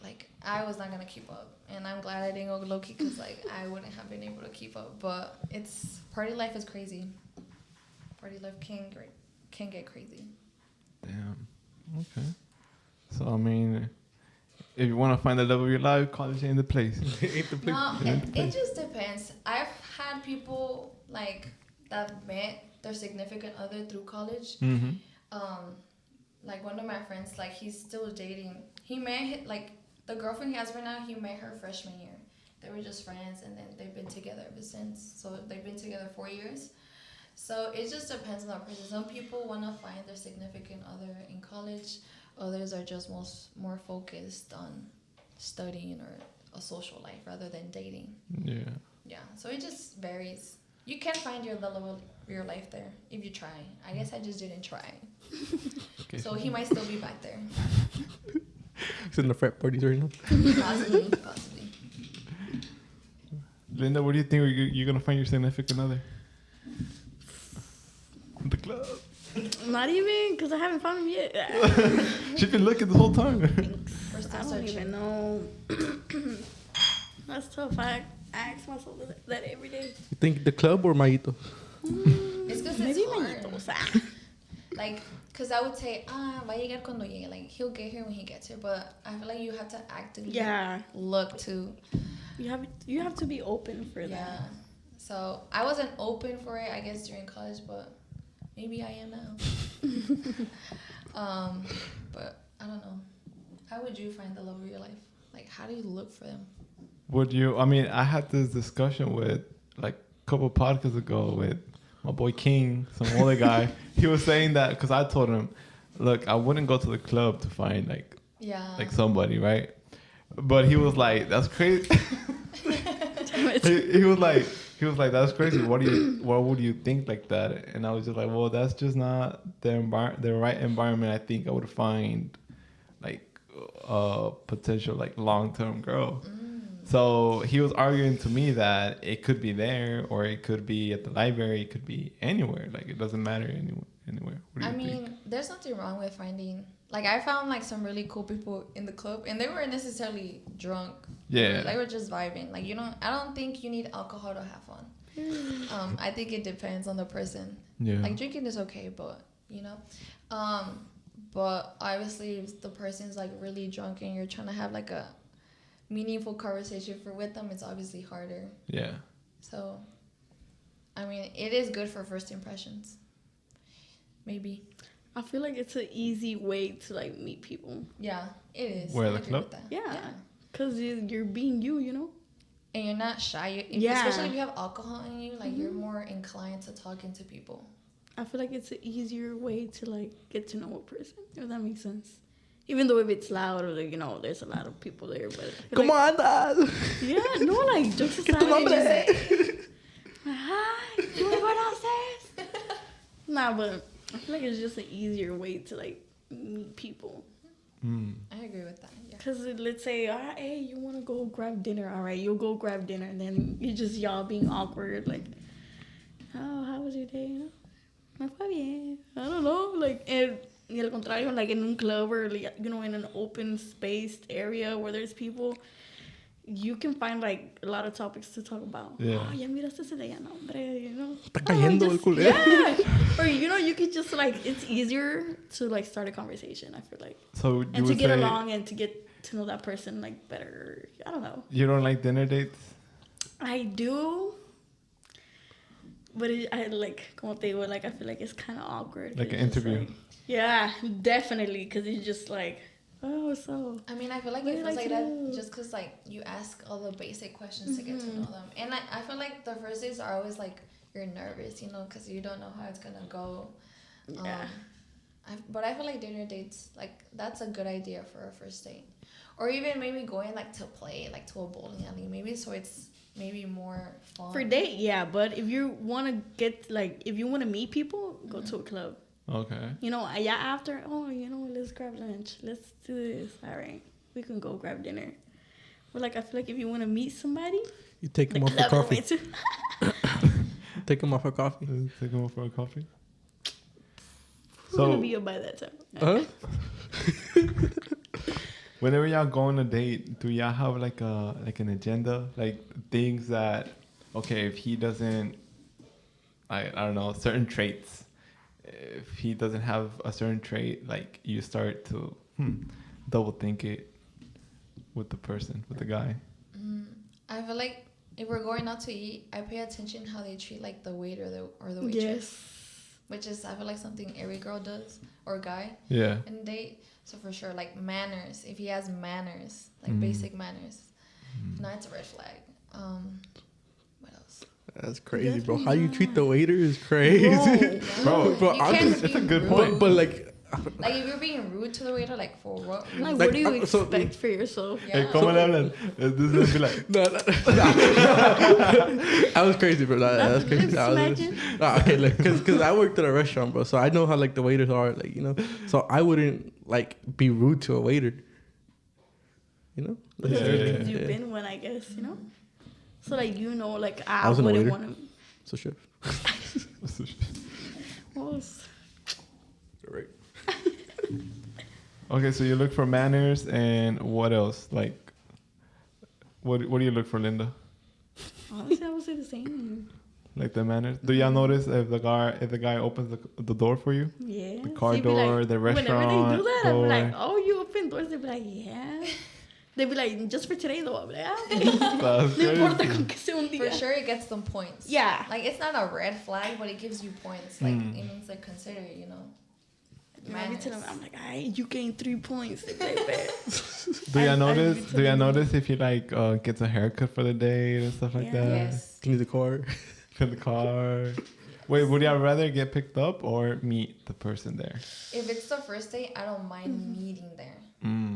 A: Like, I was not gonna keep up, and I'm glad I didn't go low-key, because like I wouldn't have been able to keep up. But it's party life is crazy. Party life can get crazy.
D: Damn. Okay. So I mean, if you want to find the love of your life, college ain't the place.
C: Ain't the place.
A: No, it just depends. I've had people like that met their significant other through college.
D: Mm-hmm.
A: Like one of my friends, like he's still dating. He met like the girlfriend he has right now. He met her freshman year. They were just friends, and then they've been together ever since. So they've been together 4 years. So it just depends on the person. Some people want to find their significant other in college. Others are just more focused on studying or a social life rather than dating.
D: Yeah.
A: Yeah. So it just varies. You can find the love of your life there if you try. I guess I just didn't try.
D: Okay.
A: So he might still be back there.
C: He's in the frat parties right now.
A: Possibly.
D: Linda, what do you think you're gonna find your significant other? The club.
B: Not even, because I haven't found him yet.
D: She's been looking the whole time.
A: We're still
B: I don't
A: searching.
B: even know. That's tough. I ask myself that every day.
C: You think the club or Maguito?
A: It's because
B: Maybe
A: it's hard.
B: Maguitos.
A: Like, because I would say, va a llegar cuando llegue. Like, he'll get here when he gets here. But I feel like you have to actively look to.
B: You have to be open for that.
A: Yeah. So I wasn't open for it, I guess, during college, but maybe I am now. But I don't know. How would you find the love of your life? Like, how do you look for them?
D: Would you? I mean, I had this discussion with like a couple podcasts ago with my boy King, some older guy. He was saying that because I told him, look, I wouldn't go to the club to find like somebody, right? But he was like, that's crazy. he was like, that's crazy. What would you think like that? And I was just like, well, that's just not the right environment. I think I would find like a potential like long-term girl. So he was arguing to me that it could be there, or it could be at the library, it could be anywhere. Like, it doesn't matter anywhere. What do you think?
A: There's nothing wrong with finding. Like, I found like some really cool people in the club, and they weren't necessarily drunk.
D: Yeah.
A: They were just vibing. Like, I don't think you need alcohol to have fun. I think it depends on the person.
D: Yeah.
A: Like, drinking is okay, but but obviously if the person's like really drunk and you're trying to have like a meaningful conversation with them, it's obviously harder.
D: Yeah.
A: So, I mean, it is good for first impressions. Maybe.
B: I feel like it's an easy way to like meet people.
A: Yeah, it is.
D: Where,
A: I
D: the
A: agree
D: club?
A: with that.
B: Yeah. Because you're being you know?
A: And you're not shy.
B: Yeah.
A: Especially if you have alcohol in you, like you're more inclined to talking to people.
B: I feel like it's an easier way to like get to know a person, if that makes sense. Even though if it's loud or like, there's a lot of people there, but
C: ¿Cómo andas?
B: Yeah, no, like jokes aside.
C: ¿Qué tu nombre?
B: Hi, you wanna go downstairs? Nah, but I feel like it's just an easier way to like meet people.
A: I agree with that. Yeah.
B: Cause let's say, hey, you wanna go grab dinner? All right, you'll go grab dinner, and then you just y'all being awkward, like, oh, how was your day? Me fue bien. I don't know, like, y al contrario, like in a club or like, in an open spaced area where there's people, you can find like a lot of topics to talk about.
D: Yeah.
B: Oh, ya miraste ese de allá, no, hombre,
C: Está cayendo el culero.
B: Yeah. Or you could just like, it's easier to like start a conversation, I feel like.
D: So you
B: And to
D: would
B: get
D: say,
B: along and to get to know that person like better. I don't know.
D: You don't like dinner dates?
B: I do. But I like, como te digo, like, I feel like it's kind of awkward.
D: Like an
B: It's just
D: interview.
B: like- yeah, definitely. Because it's just like, oh, so.
A: I mean, I feel like
B: What
A: it
B: do you
A: feels
B: like
A: like
B: to
A: that
B: do?
A: just because, like, you ask all the basic questions to get to know them. And I feel like the first days are always, like, you're nervous, you know, because you don't know how it's going to go.
B: Yeah.
A: But I feel like dinner dates, like, that's a good idea for a first date. Or even maybe going, like, to play, like, to a bowling alley. Maybe so it's maybe more fun.
B: For date, yeah. But if you want to get, like, if you want to meet people, go to a club.
D: Okay.
B: You know, yeah, after, oh, you know, let's grab lunch. Let's do this. All right. We can go grab dinner. But, like, I feel like if you want to meet somebody,
C: You take
B: the
C: them off for
B: club is
C: coffee.
B: the way to-
C: Take them off for coffee.
D: Take them out for a coffee.
B: Who's going to be up by that time?
C: Huh?
D: Whenever y'all go on a date, do y'all have like an agenda, like things that, okay, if he doesn't, I don't know, certain traits, if he doesn't have a certain trait, like you start to double think it with the person, with the guy.
A: I feel like if we're going out to eat, I pay attention how they treat, like, the waiter or the waitress.
B: Yes.
A: Which is, I feel like, something every girl does, or guy,
D: Yeah.
A: in a date. So for sure, like, manners. If he has manners, like basic manners, no, it's a red flag. What else?
C: That's crazy, bro.
B: Definitely
C: How you
B: not.
C: treat the waiter is crazy.
D: Bro,
C: Bro,
A: You
C: I'm
A: can't
C: just-
A: be
D: it's a good
A: rude.
D: point.
C: but like,
A: Like, if you're being rude to the waiter, like, for what?
B: Like,
C: Like,
B: what do you
C: so-
B: expect for yourself?
A: Yeah.
D: Hey, ¿cómo le hablan? This is be like,
C: no. That was crazy, bro. That was crazy.
B: Lip
C: That was
B: smacking.
C: okay, like, cause I worked at a restaurant, bro. So I know how like the waiters are, like, you know. So I wouldn't like be rude to a waiter. You know.
B: Because
D: Yeah.
B: you've been one, I guess, you know? So, like, you know, like,
C: I
B: I
C: wasn't a
B: wouldn't
C: waiter.
B: want to...
C: So sure. Right.
D: okay, so you look for manners and what else? Like, what do you look for, Linda?
B: Honestly, I would say the same.
D: Like the manners? Do y'all notice if the guy opens the door for you?
B: Yeah.
D: The car
B: So you'd be
D: door,
B: like,
D: the
B: whenever they
D: restaurant
B: do that, I'd
D: door.
B: be like, oh, you open doors? They'd be like, yeah. They'd be like, just for today, though. I'd be like, ah,
D: That's
B: no importa
D: crazy.
B: con que sea un
A: For
B: día.
A: sure, it gets them points.
B: Yeah.
A: Like, it's not a red flag, but it gives you points. Like, it means, like, consider it, you know?
B: Maybe to them, I'm like, alright, you gained 3 points. They'd be like, bet.
D: Do y'all
B: I
D: notice?
B: do
D: Do
B: too.
D: y'all notice if he like gets a haircut for the date and stuff like
B: Yeah.
D: that?
A: Yes.
C: Clean the car.
D: In the car. Wait, would y'all rather get picked up or meet the person there?
A: If it's the first date, I don't mind meeting there.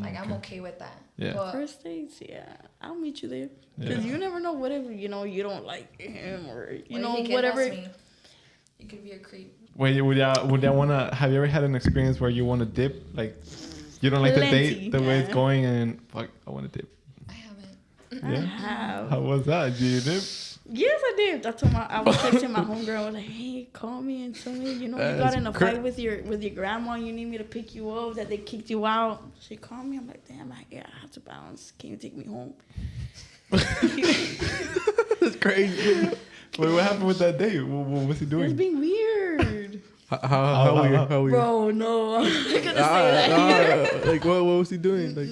A: Like, I'm okay with that.
D: Yeah.
A: But
B: First dates, yeah. I'll meet you there.
D: Yeah.
B: Because you never know whatever, you know, you don't like him or, you
A: what
B: know,
A: if he
B: whatever.
A: kidnaps me? You could be a creep.
D: Wait, would y'all wanna? Have you ever had an experience where you wanna dip? Like, you don't like the
B: Plenty,
D: date, the way it's
B: yeah.
D: going, and fuck, I wanna dip.
A: I haven't.
B: I
D: Yeah.
B: have.
D: How was that? Did you dip?
B: Yes, I did. That's what I was texting my homegirl. I was like, "Hey, call me and tell me, you know, you got
C: That's
B: in a
C: cra-
B: fight with your grandma. You need me to pick you up. That they kicked you out." She called me. I'm like, "Damn, I have to bounce. Can you take me home?"
C: That's crazy.
D: Wait, what happened with that date? What was he
B: It's
D: doing?
B: being weird,
C: How weird? How weird?
B: bro. No, I'm not gonna say that here.
C: Like what was he doing? Like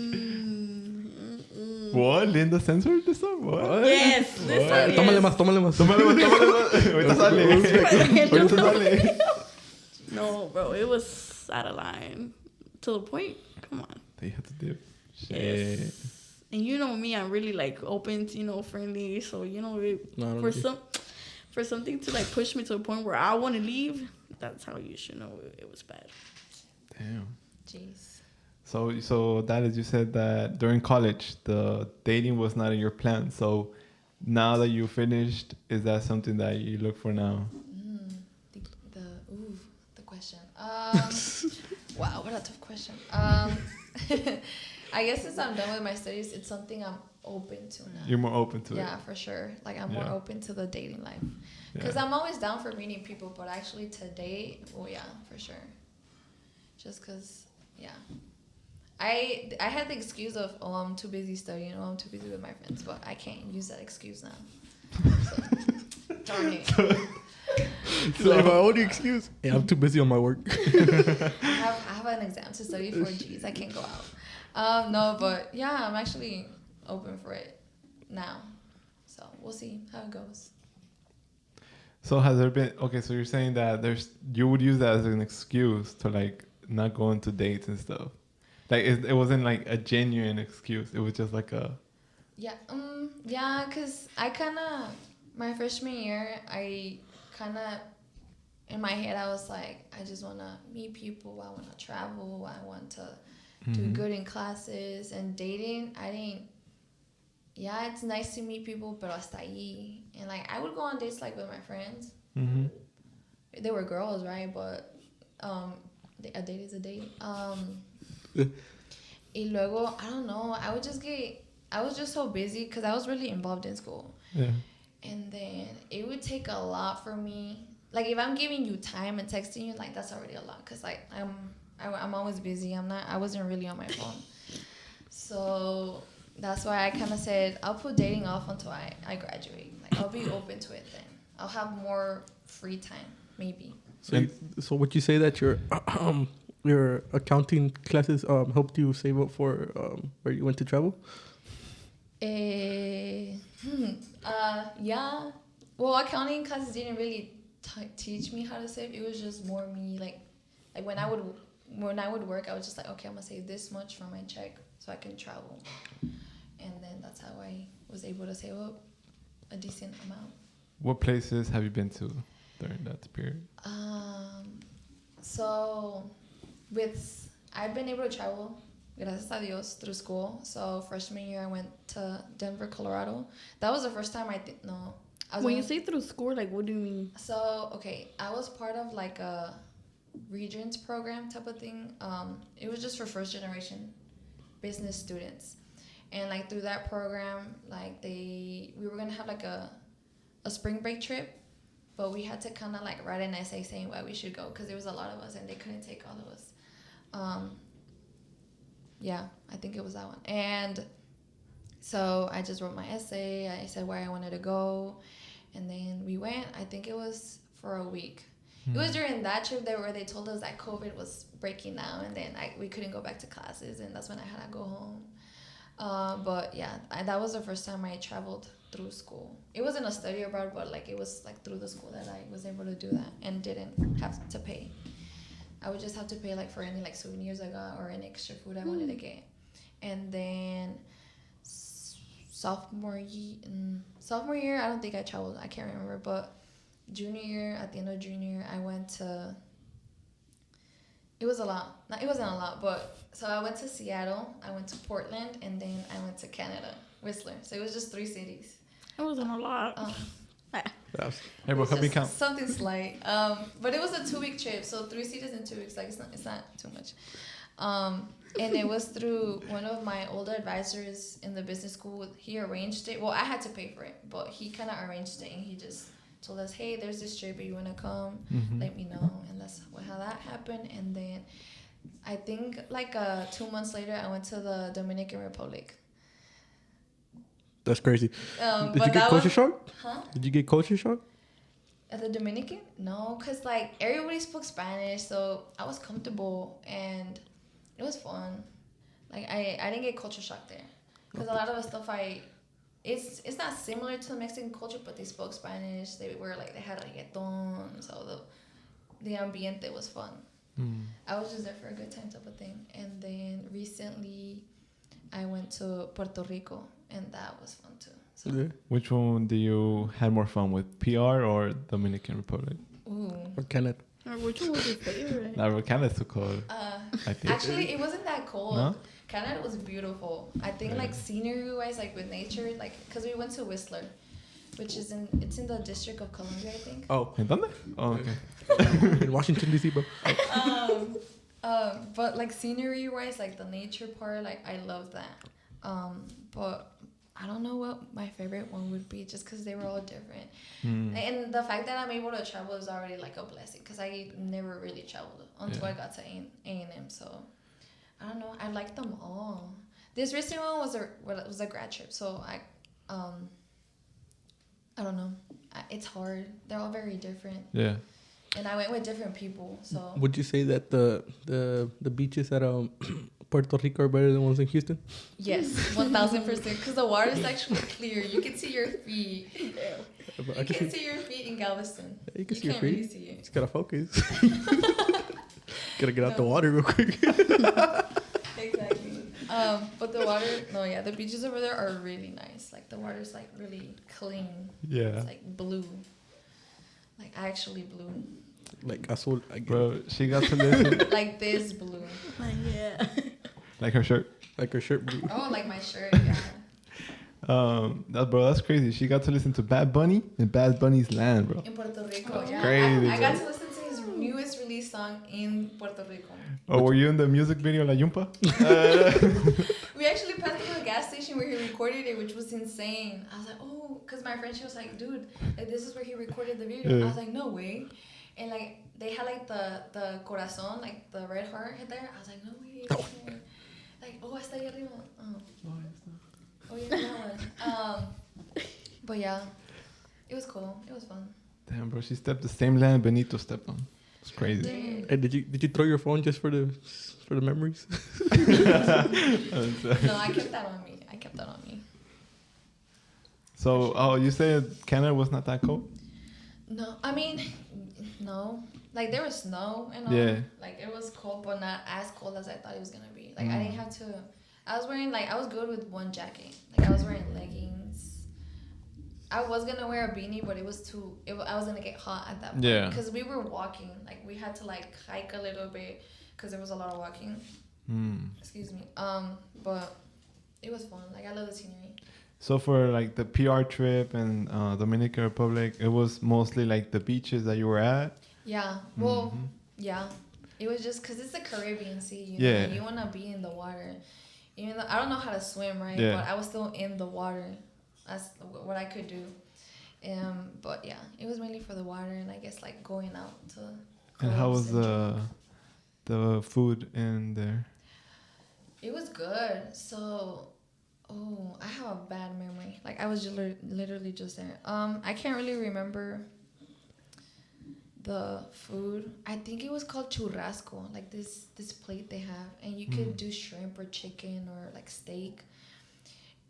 D: What? Linda censored this song? What?
B: Yes, this one,
C: tómale
B: yes.
C: más, tómale más.
D: Ahorita sale. Ahorita sale.
B: No, bro, it was out of line to the point. Come on.
D: They had to dip.
B: Yes. And you know me, I'm really like open, you know, friendly. So you know,
C: No, I don't
B: for
C: do-
B: for something to like push me to a point where I want to leave, that's how you should know it was bad.
D: Damn.
A: Jeez.
D: So that is, you said that during college the dating was not in your plan. So now that you finished, is that something that you look for now?
A: The question. Wow, what a tough question. I guess since I'm done with my studies, it's something I'm open to now.
D: You're more open to
A: Yeah,
D: it.
A: for sure. Like, I'm more
D: Yeah.
A: open to the dating life. Because
D: Yeah.
A: I'm always down for meeting people, but actually to date, oh yeah, for sure. Just because, yeah. I had the excuse of, oh, I'm too busy studying, oh, I'm too busy with my friends, but I can't use that excuse now. So, darn it.
C: So if I only excuse, yeah, I'm too busy on my work.
A: I have an exam to study for, geez, I can't go out. No, but yeah, I'm actually open for it now. So we'll see how it goes.
D: So has there been okay? So you're saying that you would use that as an excuse to like not go into dates and stuff. Like it wasn't like a genuine excuse. It was just like a
A: Yeah, yeah, cause I kind of my freshman year, I kind of in my head I was like, I just want to meet people, I want to travel, I want to do good in classes, and dating. I didn't. Yeah, it's nice to meet people, pero hasta ahí. And like I would go on dates like with my friends. They were girls, right? But a date is a date. Y luego, I don't know. I was just so busy because I was really involved in school.
D: yeah.
A: And then it would take a lot for me. Like if I'm giving you time and texting you, like that's already a lot. Cause like I'm always busy. I wasn't really on my phone. So that's why I kind of said I'll put dating off until I graduate. Like I'll be open to it then. I'll have more free time, maybe.
C: So would you say that your accounting classes helped you save up for where you went to travel?
A: Yeah. Well, accounting classes didn't really teach me how to save. It was just more me like when I would work, I was just like, okay, I'm gonna save this much from my check so I can travel, and then that's how I was able to save up a decent amount.
D: What places have you been to during that period?
A: So I've been able to travel, gracias a Dios, through school. So freshman year I went to Denver, Colorado. That was the first time no.
B: When you say through school, like what do you mean?
A: So okay, I was part of like a Regents program type of thing. It was just for first generation business students, and like through that program, like we were gonna have like a spring break trip, but we had to kind of like write an essay saying why we should go because there was a lot of us and they couldn't take all of us. Yeah, I think it was that one. And so I just wrote my essay. I said where I wanted to go, and then we went. I think it was for a week. It was during that trip where they told us that COVID was breaking down, and then we couldn't go back to classes, and that's when I had to go home. But yeah, that was the first time I traveled through school. It wasn't a study abroad, but like it was like through the school that I was able to do that and didn't have to pay. I would just have to pay like for any like souvenirs I got or any extra food I wanted to get. And then sophomore year, I don't think I traveled. I can't remember, but junior year, at the end of junior year, I went to. It was a lot. It wasn't a lot, but so I went to Seattle, I went to Portland, and then I went to Canada, Whistler. So it was just 3 cities.
B: It wasn't a lot.
D: Hey, bro, help me count.
A: Something slight. But it was a 2-week trip, so 3 cities in 2 weeks. Like it's not too much. And it was through one of my older advisors in the business school. He arranged it. Well, I had to pay for it, but he kind of arranged it, and he just told us, hey, there's this trip, you want to come, let me know. And that's how that happened. And then I think like 2 months later, I went to the Dominican Republic.
C: That's crazy. Did you get culture shock?
A: Huh?
C: Did you get culture shock?
A: At the Dominican? No, because like everybody spoke Spanish, so I was comfortable and it was fun. Like I didn't get culture shock there because a lot of the stuff it's not similar to the Mexican culture, but they spoke Spanish. They had reggaeton, so the ambiente was fun. I was just there for a good time type of thing. And then recently I went to Puerto Rico, and that was fun too. So.
C: Yeah.
D: Which one do you had more fun with, PR or Dominican Republic?
A: Ooh.
C: Or Canada?
B: Or which one was your favorite?
D: No, Canada's too cold. I think.
A: Actually, it wasn't that cold.
D: No?
A: Canada was beautiful. I think like scenery-wise, like with nature, like because we went to Whistler, which is in the District of Columbia, I think.
C: Oh,
D: ¿En dónde? Oh, okay.
C: in Washington D.C., bro.
A: But like scenery-wise, like the nature part, like I love that. But I don't know what my favorite one would be, just because they were all different. And the fact that I'm able to travel is already like a blessing, because I never really traveled until I got to A&M. So I don't know. I like them all. This recent one was a grad trip, so I don't know. It's hard. They're all very different.
D: Yeah.
A: And I went with different people, so.
C: Would you say that the beaches at Puerto Rico are better than ones in Houston?
A: Yes, 1000%. Because the water is actually clear. You can see your feet.
C: But
A: You can see your feet in Galveston.
C: You can see your
A: can't
C: feet.
A: really see it.
C: Just gotta focus. Gotta get out the water real quick.
A: Exactly. But the water, the beaches over there are really nice. Like the water's like really clean.
D: Yeah.
A: It's like blue. Like actually blue.
C: Like azul.
D: Bro, she got to listen.
A: Like this blue.
B: Like, yeah.
D: Like her shirt.
C: Like her shirt blue.
A: Oh, like my shirt, yeah.
D: That's crazy. She got to listen to Bad Bunny in Bad Bunny's land, bro.
A: In Puerto Rico, yeah.
D: Crazy,
A: I got
D: bro.
A: to listen to his newest release song in Puerto Rico.
D: Oh, were you in the music video La Yumpa?
A: We actually passed through a gas station where he recorded it, which was insane. I was like, oh, because my friend, she was like, dude, like, this is where he recorded the video.
D: Yeah.
A: I was like, no way. And like, they had like the corazon, like the red heart hit there. I was like, no way.
C: Oh.
A: Like, oh, está ahí arriba. Oh, yeah, that one. But yeah, it was cool. It was fun.
D: Damn, bro, she stepped the same land Benito stepped on. It's crazy.
A: Dude.
C: Hey, did you throw your phone just for the memories?
A: No, I kept that on me.
D: So, you said Canada was not that cold?
A: No, I mean, no. Like, there was snow and all.
D: Yeah.
A: Like, it was cold, but not as cold as I thought it was going to be. Like, I didn't have to... I was wearing, like, I was good with one jacket. Like, I was wearing leggings. I was going to wear a beanie, but it was too... I was going to get hot at that point.
D: Yeah.
A: Because we were walking. Like, we had to, like, hike a little bit because there was a lot of walking. Excuse me. But it was fun. Like, I love the scenery.
D: So for like the PR trip and Dominican Republic, it was mostly like the beaches that you were at?
A: Yeah. Well, yeah. It was just because it's the Caribbean Sea. You
D: Yeah.
A: know? You want to be in the water. Even though I don't know how to swim, right?
D: Yeah.
A: But I was still in the water. That's what I could do. But yeah, it was mainly for the water and I guess like going out to.
D: And how was
A: clubs
D: the food in there?
A: It was good. So, I have a bad memory. Like I was just literally just there. I can't really remember the food. I think it was called churrasco. Like this plate they have, and you could do shrimp or chicken or like steak.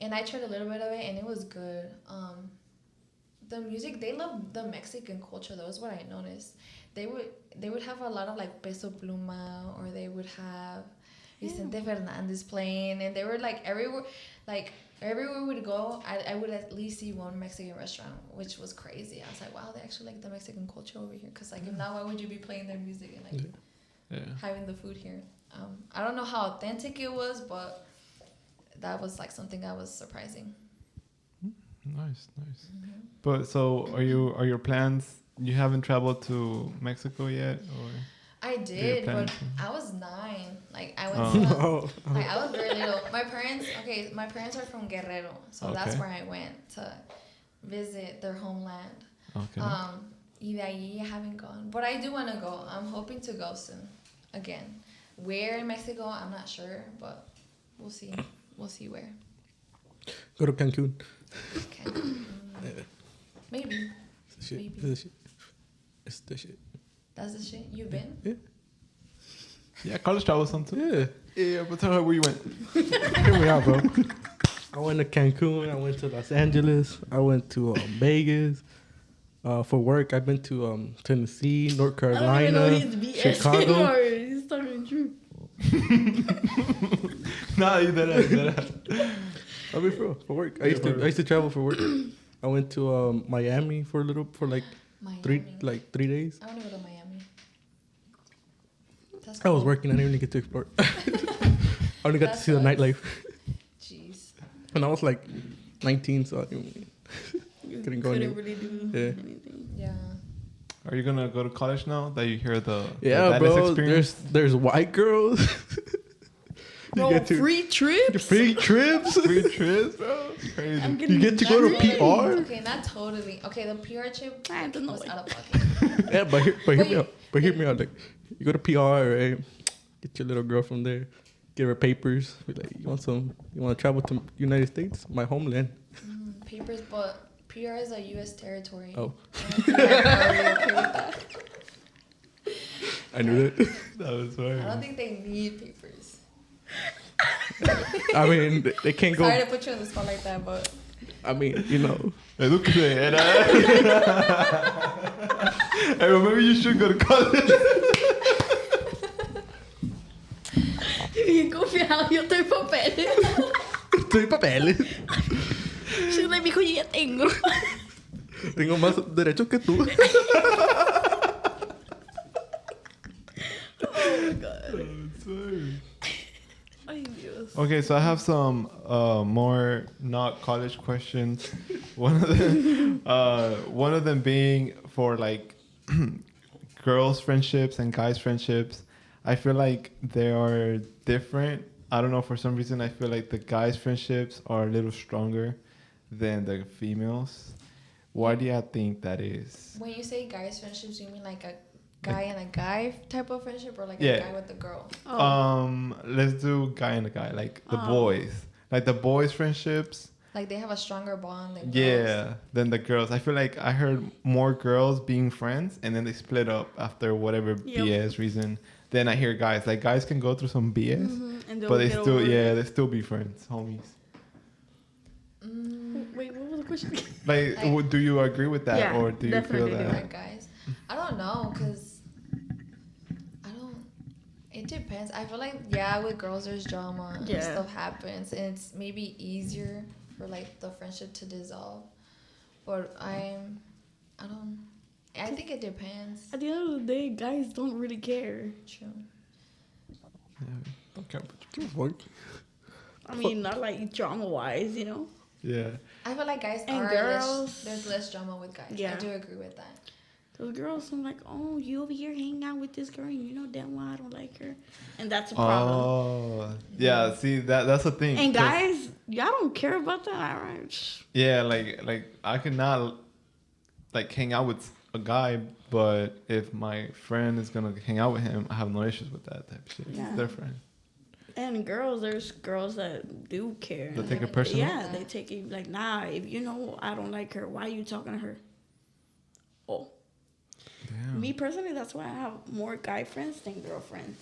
A: And I tried a little bit of it, and it was good. The music, they love the Mexican culture. That was what I noticed. They would have a lot of like Peso Pluma, or they would have Vicente Fernandez playing, and they were like everywhere we'd go, I would at least see one Mexican restaurant, which was crazy. I was like, wow, they actually like the Mexican culture over here. Because like, if not, why would you be playing their music and like having the food here? I don't know how authentic it was, but that was like something that was surprising.
D: Nice. But so are your plans? You haven't traveled to Mexico yet, or?
A: I did, but I was 9. Like I went to, like I was very little. My parents are from Guerrero, so that's where I went to visit their homeland.
D: Okay.
A: Y de ahí I haven't gone, but I do want to go. I'm hoping to go soon, again. Where in Mexico, I'm not sure, but we'll see. We'll see where.
C: Go to Cancun.
A: Maybe.
C: It's the shit.
A: Maybe.
C: It's the shit.
A: That's the shit. You've been?
C: Yeah.
D: Yeah, college travel some too. Yeah, but tell her where you went.
C: Hear me out, bro. I went to Cancun. I went to Los Angeles. I went to Vegas. For work, I've been to Tennessee, North Carolina, Chicago.
B: He's talking true.
D: Nah, you did.
C: I mean, for work. I used to travel for work. I went to Miami for like
A: Miami.
C: 3 days.
A: I want to go to Miami. That's
C: I was
A: cool.
C: working. I didn't even get to explore. I only got to see the nightlife.
A: Jeez.
C: And I was like 19, so I couldn't go anywhere.
B: Really do
C: Yeah.
B: anything.
A: Yeah.
D: Are you gonna go to college now that you hear the
C: Yeah,
D: the
C: bro.
D: experience?
C: There's white girls.
B: Bro, free trips?
C: Free trips.
D: Free trips, bro. It's crazy.
B: I'm getting
C: You get to go to
B: married.
C: PR.
A: Okay, not totally. Okay, the PR trip
B: I don't know.
A: was out of pocket.
C: Yeah, but hear me out. Like, you go to PR, right? Get your little girl from there. Give her papers. Be like, you want to travel to United States, my homeland?
A: Papers, but PR is a U.S. territory.
C: Oh.
A: And I'm already okay with that.
C: I knew that.
D: That was funny.
A: I don't think they need papers.
C: I mean, they can't go.
A: Sorry to put you on the spot like that, but
C: I mean, you know.
D: Hey, well, maybe you should go to college.
B: Bien confiado, yo estoy papeles.
C: Estoy papeles.
B: Sí, me dijo, yo ya tengo.
C: Tengo más derechos que tú.
B: Oh my god. Ay, Dios.
D: Okay, so I have some more not college questions. One of them being for like girls' friendships and guys' friendships. I feel like they are different. I don't know, for some reason I feel like the guys' friendships are a little stronger than the females. Why do you think that is?
A: when you say guys friendships, you mean like a guy and a guy type of friendship, or like
D: Yeah.
A: a guy with a girl?
D: Let's do guy and a guy, like the boys. Like the boys' friendships.
A: Like they have a stronger bond than girls.
D: Yeah, than the girls. I feel like I heard more girls being friends and then they split up after whatever BS reason. Then I hear guys. Like guys can go through some BS,
B: And
D: but they
B: get
D: still,
B: over it.
D: they still be friends, homies.
B: Wait, what was the question?
D: Like, do you agree with that,
B: Yeah,
D: or do you feel
B: definitely do.
D: that?
A: Like guys, I don't know, cause it depends. I feel like with girls there's drama and
B: Yeah.
A: stuff happens, and it's maybe easier for like the friendship to dissolve. But I think it depends.
B: At the end of the day, guys don't really care.
A: True.
C: Okay, but you can work.
B: I mean, not like drama-wise, you know?
D: Yeah.
A: I feel like guys
B: And
A: are
B: girls-
A: there's less drama with guys.
B: Yeah.
A: I do agree with that.
B: Those girls, I'm like, oh, you over here hanging out with this girl, and you know damn well I don't like her. And that's a problem.
D: Oh, yeah. See, that's the thing.
B: And
D: 'cause-
B: guys, y'all don't care about that, all right?
D: Yeah, like I could not like hang out with a guy, but if my friend is gonna hang out with him, I have no issues with that type of shit.
B: Yeah.
D: It's their friend.
B: And girls, there's girls that do care.
D: They take it personal?
B: Yeah, they take it like, nah, if you know I don't like her, why are you talking to her? Oh.
D: Damn.
B: Me personally, that's why I have more guy friends than girlfriends.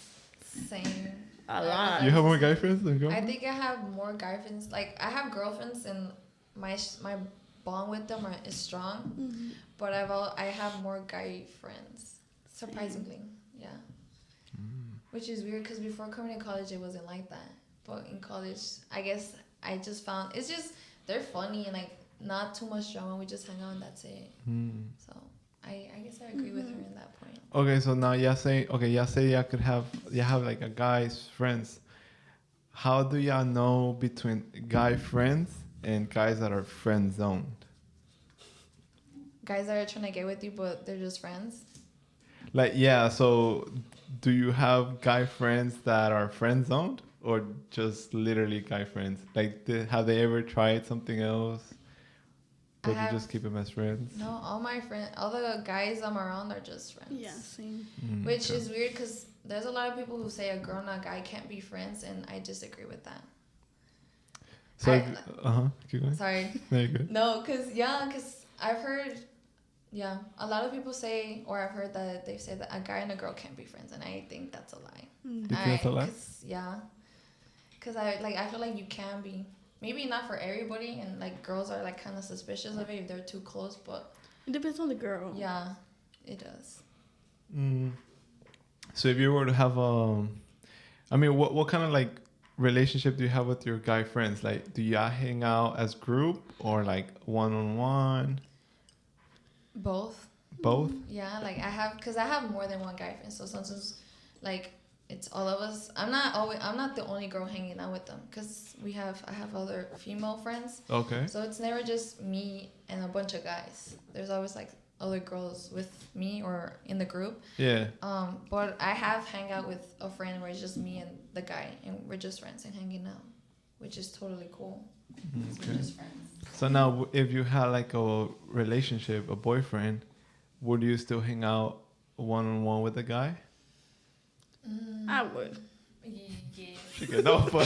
A: Same.
B: A lot.
D: You have more guy friends than girl
A: I
D: friends?
A: think I have more guy friends. Like I have girlfriends, and my bond with them is strong.
B: Mm-hmm.
A: But I have more guy friends, surprisingly. Yeah. Which is weird because before coming to college it wasn't like that. But in college, I guess I just found it's just they're funny and like not too much drama. We just hang out and that's it. So I guess I agree with her in that point.
D: Okay, so now y'all say y'all could have like a guy's friends. How do y'all know between guy friends and guys that are friend zoned?
A: Guys that are trying to get with you, but they're just friends.
D: Like, yeah, so do you have guy friends that are friend zoned or just literally guy friends? Like, have they ever tried something else? But you just keep them as friends?
A: No, all the guys I'm around are just friends.
B: Yeah, same.
A: Which is weird because there's a lot of people who say a girl and a guy can't be friends, and I disagree with that.
D: So, keep going.
A: Sorry.
D: No, you're good.
A: No, because I've heard, a lot of people say, or I've heard that they've said that a guy and a girl can't be friends, and I think that's a lie.
D: You think that's a lie?
A: Because I feel like you can be. Maybe not for everybody, and like girls are like kind of suspicious of it if they're too close, but
B: It depends on the girl.
A: yeah, it does.
D: So if you were to have I mean, what kind of like relationship do you have with your guy friends? Like, do y'all hang out as group or like one-on-one?
A: Both.
D: Both?
A: Yeah, like I have more than one guy friend, so sometimes like it's all of us. I'm not the only girl hanging out with them because I have other female friends.
D: Okay.
A: So it's never just me and a bunch of guys. There's always like other girls with me or in the group.
D: Yeah.
A: But I have hang out with a friend where it's just me and the guy, and we're just friends and hanging out, which is totally cool. So we're just friends.
D: So now, if you had like a relationship, a boyfriend, would you still hang out one-on-one with a guy?
B: I would.
A: Yes.
D: She could know, but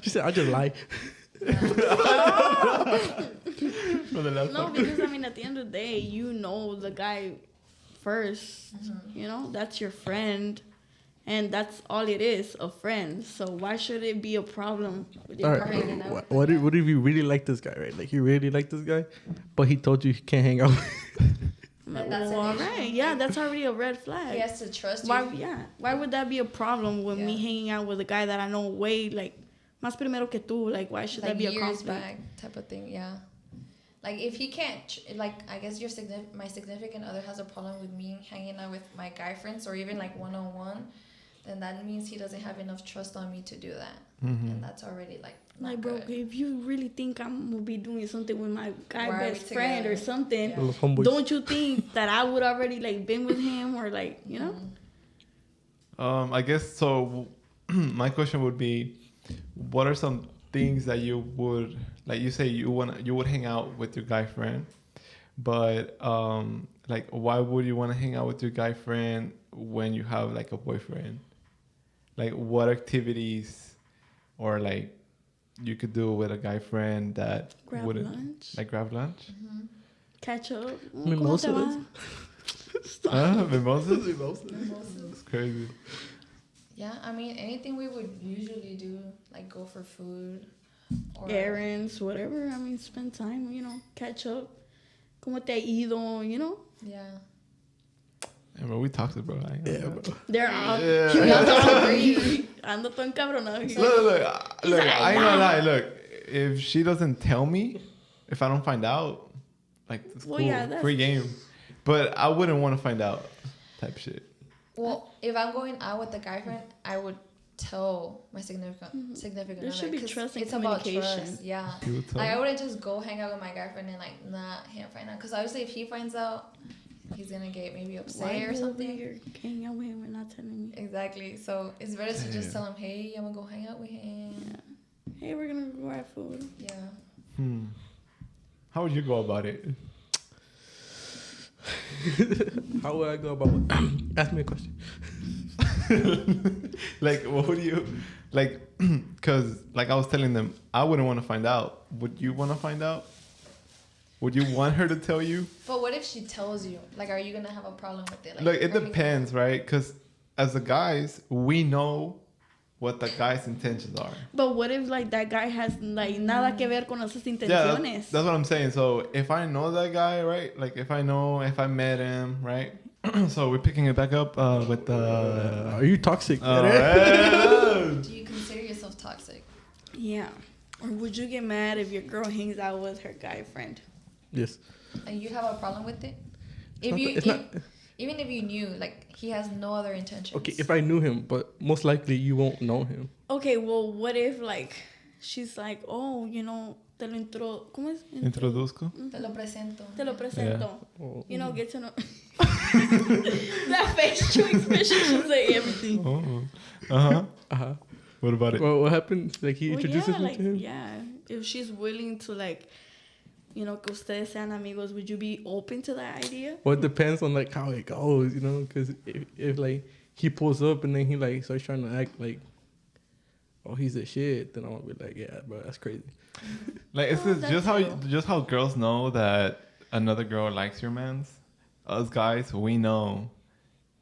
C: She said, I just lie.
D: for the last
B: No,
D: time.
B: because I mean, at the end of the day, you know the guy first.
A: Mm-hmm.
B: You know, that's your friend, And that's all it is, a friend. So why should it be a problem with your
C: All
B: partner?
C: right. What if you really like this guy, right? Like you really like this guy, but he told you he can't hang out.
A: That's
B: Well, all
A: an issue.
B: right. Yeah, that's already a red flag.
A: He has to trust you.
B: Why? Yeah. Why would that be a problem with me hanging out with a guy that I know way like más primero que tú? Like, why should that be a
A: years
B: conflict?
A: back type of thing? Yeah. Like if he can't, like I guess my significant other has a problem with me hanging out with my guy friends or even like one-on-one, then that means he doesn't have enough trust on me to do that, and that's already like not
B: Like, bro,
A: good.
B: if you really think I'm gonna be doing something with my guy
A: Why are we
B: best friend or
A: together?
B: something,
A: Yeah.
B: don't you think that I would already like been with him or like, you know?
D: I guess so. My question would be, what are some things that you would, like you say you would hang out with your guy friend, but like why would you want to hang out with your guy friend when you have like a boyfriend? Like what activities or like you could do with a guy friend that
B: Grab
D: wouldn't
B: lunch.
D: like grab lunch?
B: Catch up.
C: Mimosas?
B: ¿Cómo te va?
D: Mimosas? It's crazy.
A: Yeah, I mean anything we would usually do, like go for food, or
B: Errands, whatever. I mean, spend time, you know, catch up. ¿Cómo te ha ido, you know?
A: Yeah.
D: Yeah, bro, we toxic, bro.
C: Bro.
B: They're all.
D: Yeah.
B: Ando tan cabronado.
D: Look, I ain't gonna lie. Look, if she doesn't tell me, if I don't find out, like, it's
B: Well,
D: cool.
B: yeah, that's-
D: Free game. But I wouldn't want to find out type shit.
A: Well, if I'm going out with a guy friend, I would tell my significant
B: There
A: other,
B: should be
A: 'cause
B: trust and
A: it's about
B: communication.
A: trust. Yeah.
D: You would tell
A: Like, I
D: me.
A: wouldn't just go hang out with my guy friend and like not him find out, because obviously if he finds out, he's gonna get maybe upset or something.
B: You're hanging out with him and not telling me.
A: Exactly. So it's better to just
D: Yeah.
A: tell him, hey, I'm gonna go hang out with him.
B: Hey, we're gonna go grab food.
A: Yeah.
D: How would you go about it?
C: How would I go about it? Ask me a question.
D: Like, what would you, like, because, like I was telling them, I wouldn't want to find out. Would you want to find out? Would you want her to tell you?
A: But what if she tells you? Like, are you gonna have a problem with it?
D: Look, it
A: are you
D: depends, right? Because as the guys, we know what the guy's intentions are.
B: But what if like that guy has like nada que ver con esas
D: Yeah,
B: intenciones?
D: that's what I'm saying. So if I know that guy, right? Like if I met him, right? So we're picking it back up with the.
C: Are you toxic?
A: Do you consider yourself toxic?
B: Yeah. Or would you get mad if your girl hangs out with her guy friend?
C: Yes.
A: And you have a problem with it? Even if you knew, like, he has no other intentions.
C: Okay, if I knew him, but most likely you won't know him.
B: Okay, well, what if like she's like, oh, you know, te lo ¿cómo es?
D: Introduzco.
A: Te lo presento.
B: Te lo presento.
C: Yeah. Oh.
B: You know, get to know. That facial expression should say everything.
D: Oh. Uh-huh. What about it?
C: Well, what happened? Like he introduces me
B: like,
C: to him?
B: yeah. If she's willing to like, you know, que ustedes sean amigos, would you be open to that idea?
C: Well, it depends on like how it goes, you know, because if like he pulls up and then he like starts trying to act like, oh, he's a shit, then I'll be like, yeah, bro, that's crazy.
D: Like, it's
B: Oh,
D: just how girls know that another girl likes your man's. Us guys, we know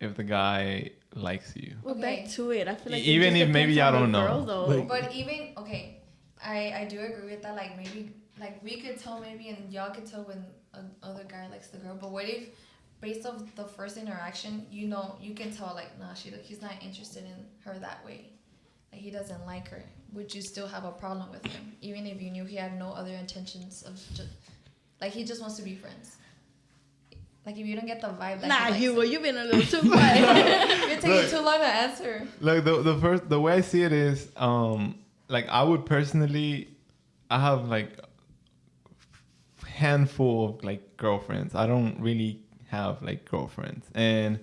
D: if the guy likes you.
B: Well,
A: Okay.
B: back to it. I feel like it
D: Even
B: just
D: if maybe
B: depends
D: I
B: on
D: don't
B: the
D: know.
B: girl, though.
C: Like-
A: But even, okay, I do agree with that. Like, maybe, like, we could tell maybe, and y'all could tell when another guy likes the girl. But what if, based off the first interaction, you know, you can tell, like, nah, he's not interested in her that way. Like, he doesn't like her. Would you still have a problem with him? Even if you knew he had no other intentions of just, like, he just wants to be friends. Like, if you don't get the vibe that
B: Nah,
A: he likes
B: you've been a little too quiet.
A: You're taking too long to answer.
D: Like the way I see it is, like I would personally, I have like handful of like girlfriends. I don't really have like girlfriends, and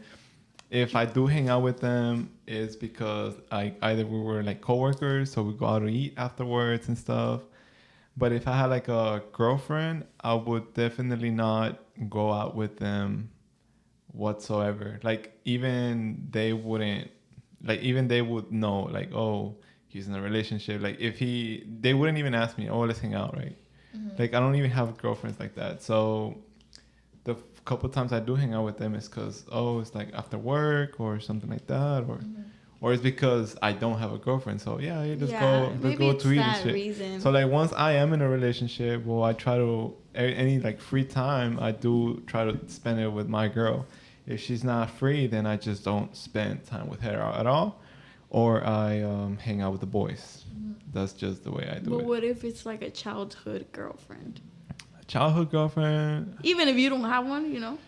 D: if I do hang out with them, it's because either we were like coworkers, so we go out to eat afterwards and stuff. But if I had like a girlfriend, I would definitely not go out with them whatsoever. Like even they would know like, oh, he's in a relationship. Like they wouldn't even ask me, oh, let's hang out, right?
A: Mm-hmm.
D: Like I don't even have girlfriends like that. So the couple times I do hang out with them is because, oh, it's like after work or something like that, or it's because I don't have a girlfriend. So yeah, let's
B: maybe
D: go
B: it's
D: to eat and
B: that
D: shit.
B: reason.
D: So like once I am in a relationship, well, I try to any like free time I do try to spend it with my girl. If she's not free, then I just don't spend time with her at all, or I hang out with the boys. That's just the way I do it.
B: But what if it's like a childhood girlfriend?
D: A childhood girlfriend?
B: Even if you don't have one, you know?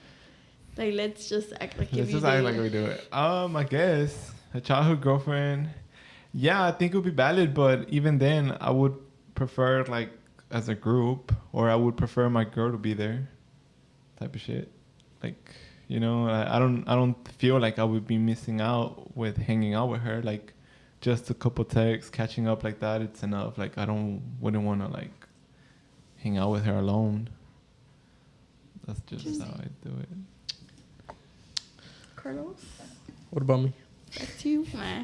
B: Like, let's just act like
D: Let's just act like we do it. I guess a childhood girlfriend. Yeah, I think it would be valid, but even then, I would prefer like as a group, or I would prefer my girl to be there, type of shit. Like, you know, I don't feel like I would be missing out with hanging out with her. Like, just a couple texts, catching up like that, it's enough. Like, wouldn't want to like hang out with her alone. That's just how I do it.
B: Carlos?
C: What about me?
B: Back to you. Nah.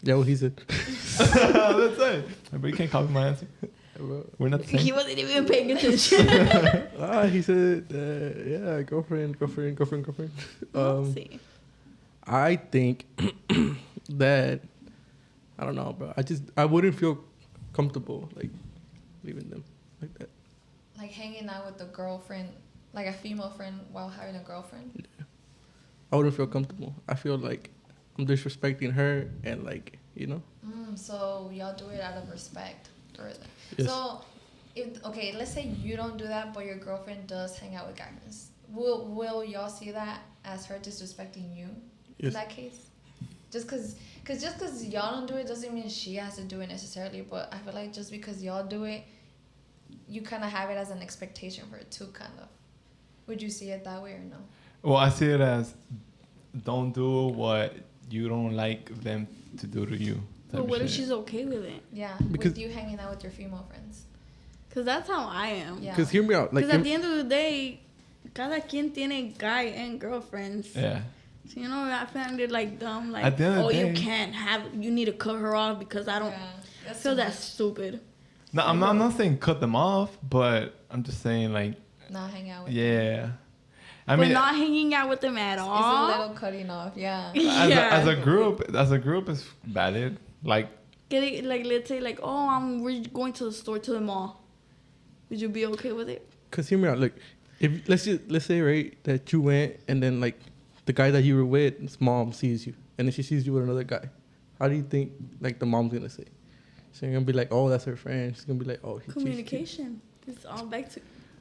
C: Yeah, what he said.
D: That's it. But you can't copy my answer. We're not the same.
B: He wasn't even paying attention.
C: He said, yeah, girlfriend.
B: Let's see.
C: I think that, I don't know, bro. I wouldn't feel comfortable, like, leaving them like that.
A: Like hanging out with a girlfriend, like a female friend while having a girlfriend?
C: Yeah. I wouldn't feel comfortable. I feel like I'm disrespecting her and, like, you know?
A: So y'all do it out of respect.
C: Yes.
A: So, let's say you don't do that, but your girlfriend does hang out with guys. Will y'all see that as her disrespecting you?
C: Yes.
A: In that case? Just because y'all don't do it doesn't mean she has to do it necessarily, but I feel like just because y'all do it, you kind of have it as an expectation for it too, kind of. Would you see it that way or no?
D: Well, I see it as don't do what you don't like them to do to you.
B: But what if she's okay with it?
A: Yeah,
C: because
A: with you hanging out with your female friends.
B: Because that's how I am.
A: Yeah.
C: Because hear me out.
B: Because at the end of the day, cada quien tiene guy and girlfriends.
D: Yeah.
B: So, you know, I found it like dumb. Like,
D: At the end of the day,
B: you need to cut her off because I don't feel that's stupid.
D: No, I'm not saying cut them off, but I'm just saying like.
A: Not hang out with
D: Yeah.
A: them.
D: I mean,
B: not hanging out with them at all.
A: It's a little cutting off, yeah.
D: As a group is valid. Like,
B: let's say we're going to the store, to the mall. Would you be okay with it?
C: Because hear me out. Like, if let's say, right, that you went and then, like, the guy that you were with, his mom sees you, and then she sees you with another guy. How do you think, like, the mom's gonna say? She's gonna be like, oh, that's her friend. She's gonna be like, oh, he
B: communication. It's all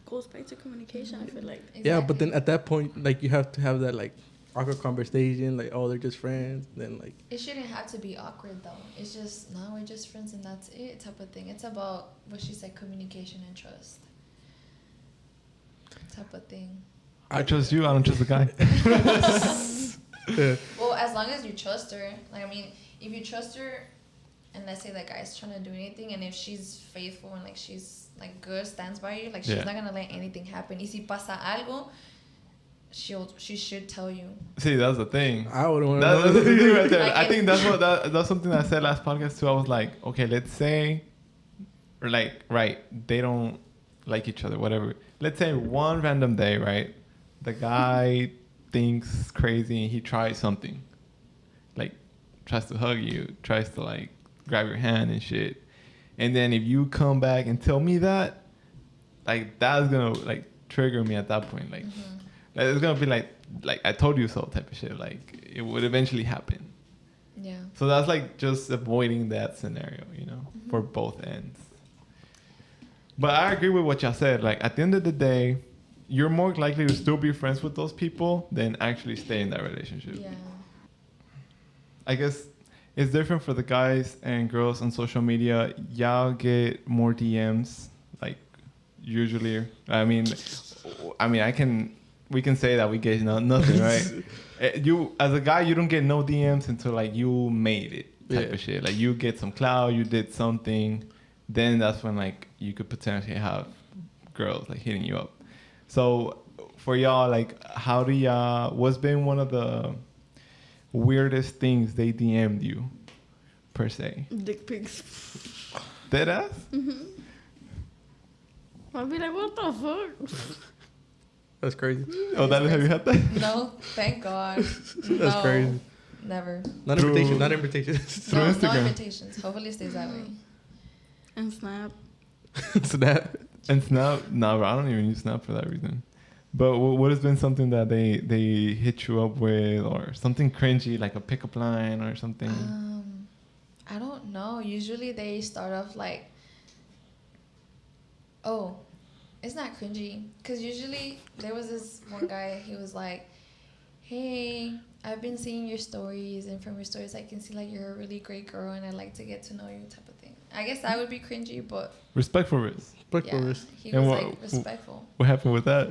B: goes back to communication. I feel like.
A: Exactly.
C: Yeah, but then at that point, like, you have to have that, like, awkward conversation, like, oh, they're just friends. Then, like,
A: it shouldn't have to be awkward though. It's just, no, we're just friends and that's it type of thing. It's about what she said, communication and trust type of thing.
D: I trust you. I don't trust the guy.
C: yeah.
A: Well, as long as you trust her, like, I mean, if you trust her, and let's say that guy's trying to do anything, and if she's faithful and like she's like good, stands by you, like she's not gonna let anything happen. Y si pasa algo, she should tell you.
D: See, that's the thing.
C: I wouldn't want to
D: That's the thing right there.
A: Like
D: I think that's something I said last podcast too. I was like, okay, let's say, or like, right, they don't like each other, whatever. Let's say one random day, right, the guy thinks crazy and he tries something, like tries to hug you, tries to like grab your hand and shit, and then if you come back and tell me that, like, that's gonna like trigger me at that point, like. Like, it's gonna be like I told you so type of shit. Like, it would eventually happen.
A: Yeah.
D: So that's like just avoiding that scenario, you know, for both ends. But I agree with what y'all said. Like, at the end of the day, you're more likely to still be friends with those people than actually stay in that relationship.
A: Yeah.
D: I guess it's different for the guys and girls on social media. Y'all get more DMs, like, usually. We can say that we get nothing, right? You, as a guy, you don't get no DMs until like you made it type of shit. Like, you get some clout, you did something, then that's when like you could potentially have girls like hitting you up. So for y'all, like, what's been one of the weirdest things they DM'd you, per se?
B: Dick pics.
D: Dead ass?
B: I'll be like, what the fuck?
C: That's crazy.
D: Oh, have you had that?
A: No, thank God.
C: That's crazy.
A: Never.
C: Not invitations. Not invitations.
A: No,
D: Instagram.
A: no invitations. Hopefully it stays that way.
B: And Snap.
C: Snap.
D: And Snap? No, I don't even use Snap for that reason. But what has been something that they hit you up with, or something cringy, like a pickup line or something?
A: I don't know. Usually they start off like, oh, it's not cringy. Because usually there was this one guy, he was like, hey, I've been seeing your stories, and from your stories I can see like you're a really great girl and I'd like to get to know you type of thing. I guess that would be cringy, but...
D: Respectful risk.
C: Respectful
A: yeah,
C: risk.
A: he was like respectful.
D: What happened with that?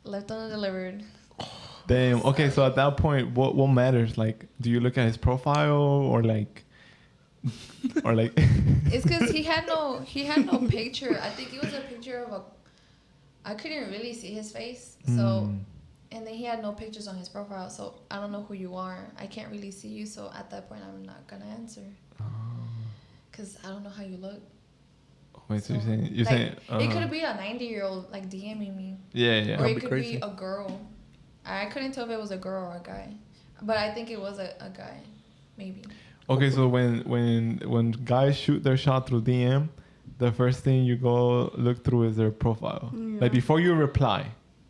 A: Left undelivered.
D: Damn. Okay, so at that point, what matters? Like, do you look at his profile or like... or like...
A: It's because he had no picture. I think it was a picture of a... I couldn't really see his face, so... And then he had no pictures on his profile, so I don't know who you are. I can't really see you, so at that point, I'm not gonna answer. Because I don't know how you look.
D: Wait, so you're
A: like,
D: saying...
A: It could be a 90-year-old, like, DMing me.
D: Yeah.
A: Or it could be a girl. I couldn't tell if it was a girl or a guy. But I think it was a guy. Maybe.
D: Okay, so when guys shoot their shot through DM, the first thing you go look through is their profile.
B: Yeah.
D: Like, before you reply,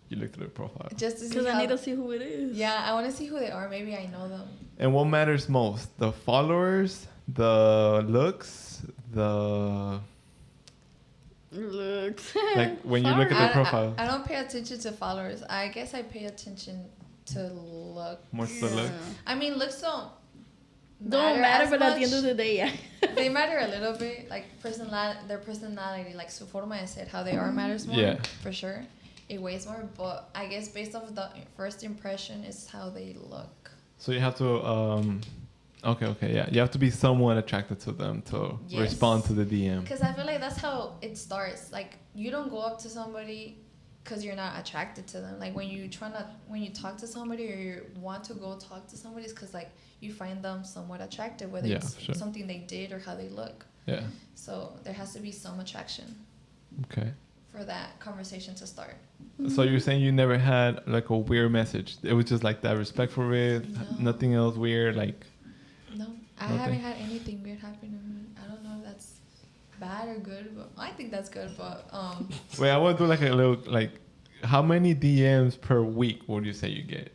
D: you look through their profile.
A: Just to see
B: Because I need to see who it is.
A: Yeah, I want to see who they are. Maybe I know them.
D: And what matters most? The followers, the looks, the...
B: Looks.
D: Like, when you look at their profile.
A: I don't pay attention to followers. I guess I pay attention to look.
D: More to the look.
A: I mean, looks don't
B: matter, but
A: much.
B: at the end of the day, yeah.
A: They matter a little bit. Like, their personality, like su forma de ser, how they are matters more.
D: Yeah.
A: For sure. It weighs more. But I guess based off the first impression is how they look.
D: So you have to... Okay, yeah. You have to be somewhat attracted to them to respond to the DM.
A: Because I feel like that's how it starts. Like, you don't go up to somebody because you're not attracted to them. Like, when you talk to somebody or you want to go talk to somebody, it's because, like, you find them somewhat attractive, whether it's something they did or how they look.
D: Yeah.
A: So there has to be some attraction.
D: Okay.
A: For that conversation to start.
D: So you're saying you never had, like, a weird message? It was just, like, that respectful with nothing else weird, like...
A: No, I haven't had anything weird happen to me. I don't know if that's bad or good, but I think that's good. But
D: Wait, I want to do like a little how many DMs per week would you say you get?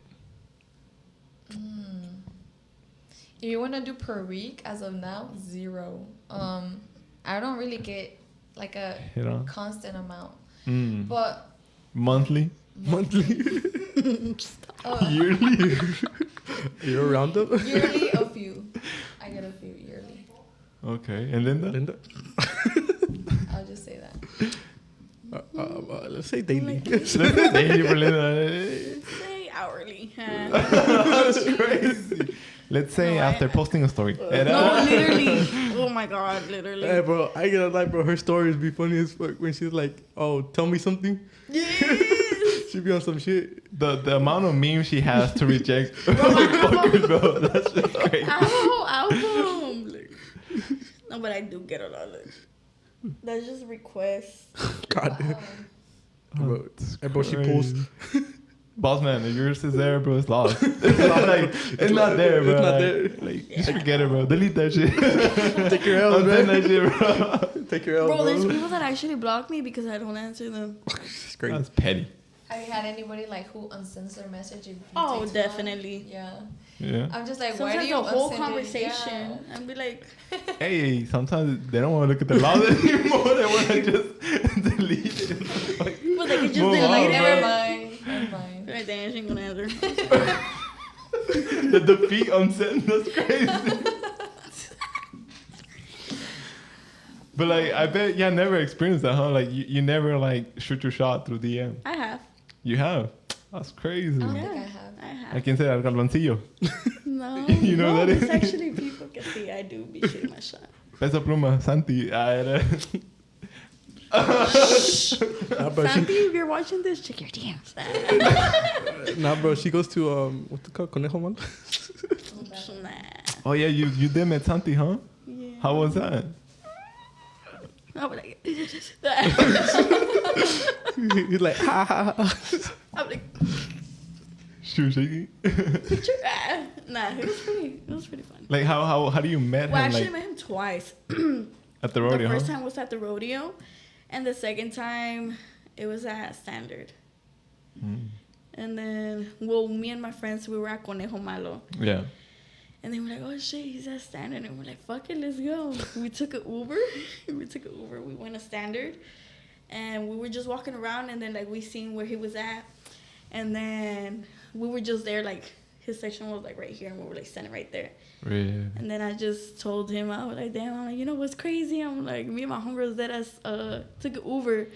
A: If you want to do per week, as of now, 0. I don't really get like a constant amount, but
D: monthly. Yearly.
C: You're around them?
A: Yearly, a few. I get a few yearly.
D: Okay, and Linda?
A: I'll just say that.
C: Let's say daily.
D: Let's say daily for Linda.
B: Say hourly.
D: That's crazy. Let's say after posting a story.
B: No, literally. Oh my God, literally.
C: Hey, bro, I get a like, bro. Her stories be funny as fuck when she's like, "Oh, tell me something." She be on some shit.
D: The amount of memes she has to reject fuckers, bro. That's just crazy.
B: Album. No, but I do get a lot of it. That's just requests.
C: God damn.
A: Wow.
C: Bro, she posts.
D: Boss man, if yours is there, bro, it's lost. It's not there, bro.
C: It's not there.
D: Like, just forget it, bro. Delete that shit.
C: Take your L's, man.
D: That shit, bro.
C: Take your L's,
B: bro. There's people that actually block me because I don't answer them.
C: It's crazy.
D: That's petty.
A: Have you had anybody like who unsends their message? If you
B: Oh,
A: take too
B: definitely.
A: long?
D: Yeah.
A: Yeah. I'm just like, why do
B: Sometimes
A: you
B: the whole
A: unsend
B: conversation,
A: it?
B: I'd be like,
D: Hey, sometimes they don't want to look at their logs anymore. They want to just delete it.
B: well, they could just
D: Move
B: delete
D: on,
B: it.
D: bro.
A: Never mind.
B: Right there, she ain't gonna answer.
D: The defeat unsend, that's crazy. But like, I bet you never experienced that, huh? Like, you never like shoot your shot through DM.
B: I have.
D: You have? That's crazy.
A: I don't think I have.
B: I have.
D: I can say that calzoncillo.
B: No.
D: You know
B: no,
D: that
B: it's
D: is?
B: actually people can see I do be shooting my shot.
D: Pesa pluma, Santi.
C: Bro,
B: Santi, if you're watching this, check your DMs.
C: bro, she goes to what's it called, Conejo Man?
B: Nah.
D: Oh yeah, you did met Santi, huh?
B: Yeah.
D: How was that?
B: I'll be like,
C: He's like, ha ha ha.
B: I'm like,
D: She was shaking.
B: picture? Nah, it was pretty fun.
D: Like how do you met
B: Well, I
D: him?
B: actually
D: Like
B: met him twice.
D: at the rodeo?
B: The first
D: Huh?
B: time was at the rodeo, and the second time it was at Standard. And then, well, me and my friends, we were at Conejo Malo.
D: Yeah.
B: And then we're like, oh shit, he's at Standard. And we're like, fuck it, let's go. We took an Uber. We went to Standard. And we were just walking around, and then like we seen where he was at. And then we were just there, like his section was like right here, and we were like standing right there.
D: Really?
B: And then I just told him, I was like, damn, I'm like, you know what's crazy? I'm like, me and my homegirls that took an Uber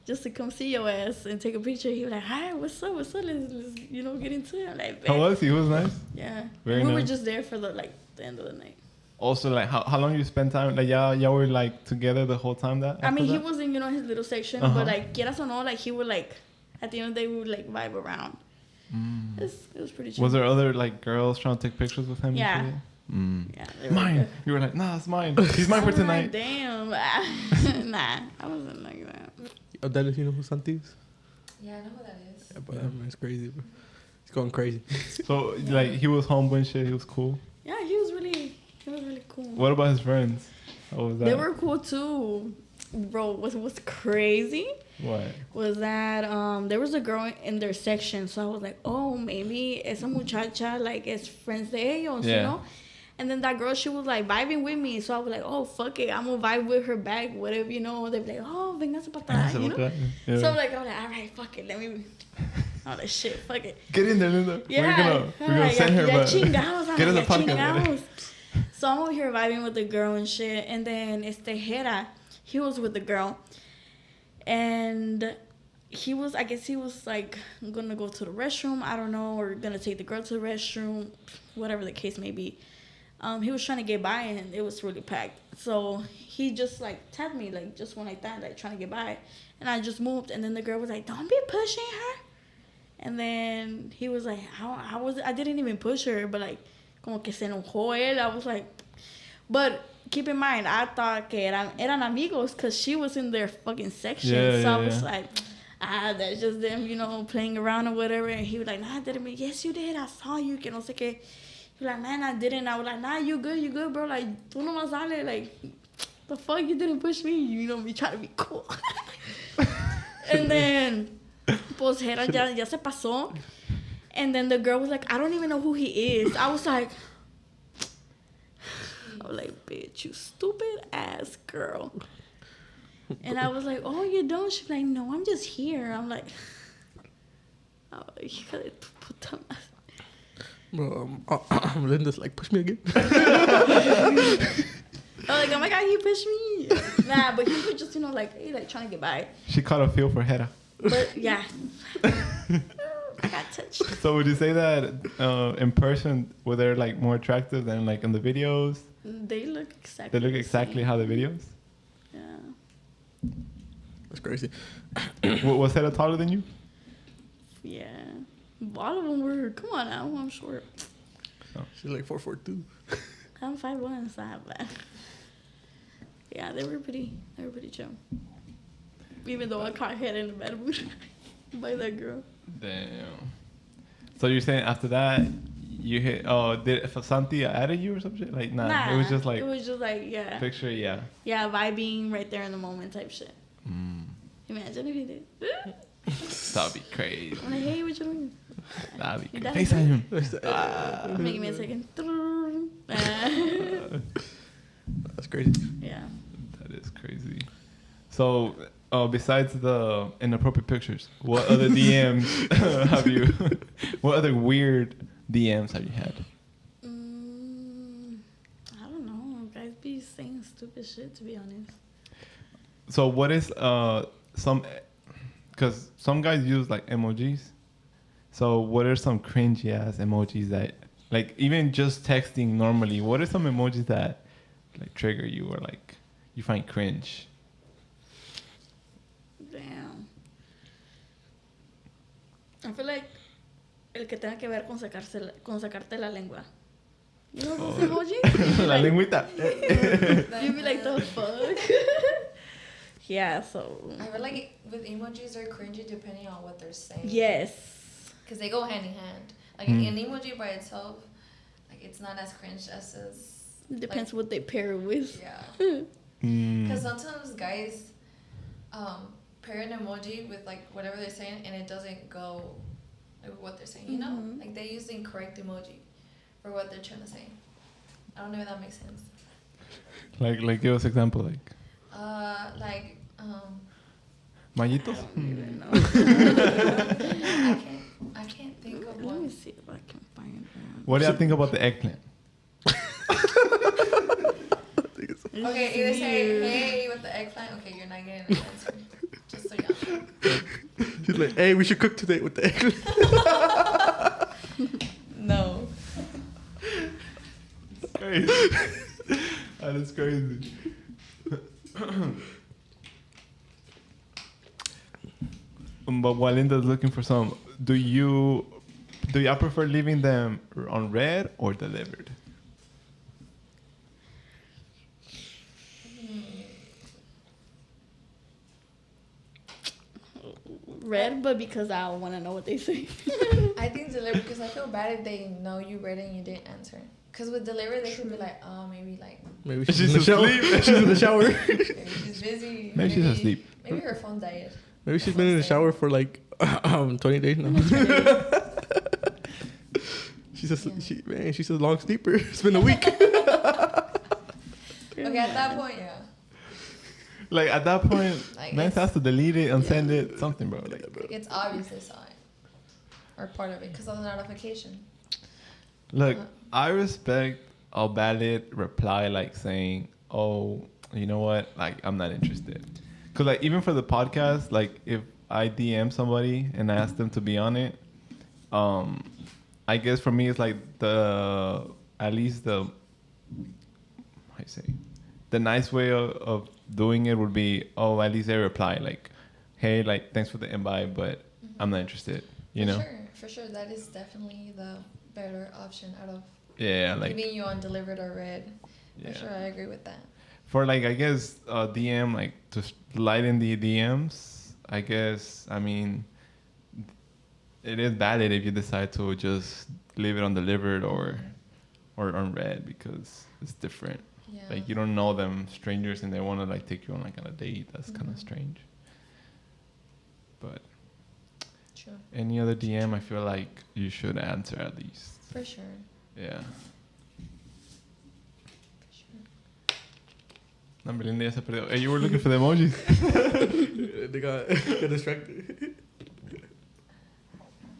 B: just to come see your ass and take a picture. He was like, hi, what's up? Let's get into it. I'm like,
D: How was he? He was nice.
B: Yeah.
D: Very
B: we were
D: nice.
B: just there for the end of the night.
D: Also, like how long you spend time? Like y'all were like together the whole time that.
B: I mean,
D: after
B: he
D: that?
B: was in, his little section,
D: Uh-huh.
B: but like, quieras o no, like he would like, at the end of the day, we would like vibe around. It was pretty chill.
D: Was there other like girls trying to take pictures with him?
B: Yeah.
D: And shit?
B: Yeah. they were
D: Mine.
B: good.
D: You were like, nah, it's mine. He's mine
B: I
D: for
B: was
D: tonight.
B: like, damn. Nah, I wasn't like that.
C: Odalys, you know who Santi is?
A: Yeah, I know who that is.
C: Yeah, but that man's crazy, bro. He's going crazy.
D: So like he was humble and shit. He was cool.
B: Yeah, he was really cool.
D: What about his friends? How was that?
B: They were cool too. Bro, what's crazy
D: What?
B: was that there was a girl in their section, so I was like, oh, maybe esa muchacha like is friends de ellos,
D: Yeah.
B: you know? And then that girl, she was like vibing with me, so I was like, oh, fuck it, I'm gonna vibe with her back, whatever, you know? They'd be like, oh, véngase pa' atrás, you know?
D: Yeah.
B: So I'm like, all right, fuck it, let me. I'm like, shit, fuck it.
D: Get in there, Linda.
B: Yeah,
D: We're gonna send her, but
B: chingados, I'm
D: get in the
B: like,
D: podcast.
B: chingados. So I'm over here vibing with the girl and shit, and then Hera, he was with the girl, and I guess he was like gonna go to the restroom, I don't know, or gonna take the girl to the restroom, whatever the case may be. He was trying to get by, and it was really packed. So he just like tapped me, like just went like that, like trying to get by, and I just moved, and then the girl was like, "Don't be pushing her." And then he was like, I didn't even push her, but like, como que se enojó él. I was like, but keep in mind, I thought que eran amigos because she was in their fucking section.
D: Yeah,
B: so
D: yeah,
B: I was
D: yeah.
B: like, that's just them, playing around or whatever. And he was like, nah, I didn't. Yes, you did. I saw you. Que no sé qué. He was like, man, I didn't. I was like, nah, you good, bro. Like, tú nomás dale. Like, the fuck, you didn't push me. Me trying to be cool. And then, pues, Hera ya se pasó. And then the girl was like, I don't even know who he is. I was like, bitch, you stupid ass girl. And I was like, oh, you don't? She's like, no, I'm just here. I'm like, oh, hija de tu puta madre.
C: Bro, Linda's like, push me again.
B: I was like, oh my God, he pushed me. Nah, but he was just, like trying to get by.
D: She caught a feel for Hera.
B: But yeah, I got touched.
D: So would you say that in person were they like more attractive than like in the videos?
B: They look exactly.
D: They look exactly how the videos.
B: Yeah.
C: That's crazy.
D: Was Hera taller than you?
B: Yeah. All of them were. Come on now, I'm short.
C: She's like 4'2".
B: I'm 5'1", so I have that. Yeah, they were pretty chill. Even though I caught head in the bad mood by that girl.
D: Damn. So you're saying after that you hit? Oh, did Santi added you or some shit? Like nah, it was just like
B: yeah.
D: picture, yeah.
B: Yeah, vibing right there in the moment type shit. Imagine if he did.
D: That'd be crazy.
B: I'm like, hey, what you doing?
D: That'd be
B: Your
D: crazy.
B: dad
D: FaceTime him.
B: Give me a second.
C: That's crazy.
B: Yeah.
D: That is crazy. So, besides the inappropriate pictures, what other DMs have you? What other weird DMs have you had?
B: I don't know. Guys be saying stupid shit, to be honest.
D: So, what is some? Because some guys use like emojis. So, what are some cringy ass emojis that, like, even just texting normally? What are some emojis that like trigger you or like you find cringe?
B: Damn. I feel like el que tenga que ver con sacarte la lengua. You know those emojis?
D: La
B: Like,
D: lengüita.
B: you be like, the fuck? Yeah, so.
A: I feel like with emojis, they're cringy depending on what they're saying.
B: Yes.
A: Because they go hand in hand. Like an emoji by itself, like it's not as cringe as
B: Depends what they pair it with.
A: Yeah. Because sometimes guys pair an emoji with like whatever they're saying and it doesn't go like with what they're saying, you know? Like they use the incorrect emoji for what they're trying to say. I don't know if that makes sense.
D: Like give us example like. Mayitos?
B: I don't even know.
A: I can't think of
B: Let
A: one.
B: me see if I can find one.
D: What do you think about the eggplant?
A: Okay, either say hey with the eggplant. Okay, you're not getting an answer. Just so y'all know.
C: She's like, hey, we should cook today with the eggplant.
A: No.
D: Crazy. That is crazy. But while Linda's looking for some, do y'all prefer leaving them on red or delivered?
B: Red, but because I want to know what they say.
A: I think delivered because I feel bad if they know you read it and you didn't answer. Because with delivered, they could be like, oh, maybe
C: she's in the shower. She's in the shower.
A: maybe she's busy.
D: Maybe she's asleep.
A: Maybe her phone died.
C: Maybe she's been in the shower for like 20 days now. She's a long sleeper. It's been a week.
A: Okay, at that point, yeah.
D: Like at that point,
A: Like,
D: man has to delete it, unsend it, something, bro. Like,
A: It's obvious they saw it. Or part of it because of the notification.
D: look, I respect a valid reply, like saying, "Oh, you know what? Like, I'm not interested." Because like even for the podcast, like if I DM somebody and I ask them to be on it, I guess for me it's like at least the how you say the nice way of doing it would be, oh, at least they reply like, hey, like thanks for the invite, but I'm not interested. You know?
A: For sure, that is definitely the better option out of
D: Like
A: leaving you on delivered or read.
D: Yeah.
A: For sure, I agree with that.
D: For like, I guess DM, like to lighten the DMs, I guess, I mean, it is valid if you decide to just leave it undelivered or unread because it's different.
A: Yeah.
D: Like you don't know them, strangers, and they want to like take you on like on a date. That's kind of strange. But
A: True.
D: any other DM, I feel like you should answer at least.
A: For sure.
D: Yeah.
A: For sure.
D: No, Belinda ya se perdió. Hey, you were looking for the emojis.
C: They got distracted.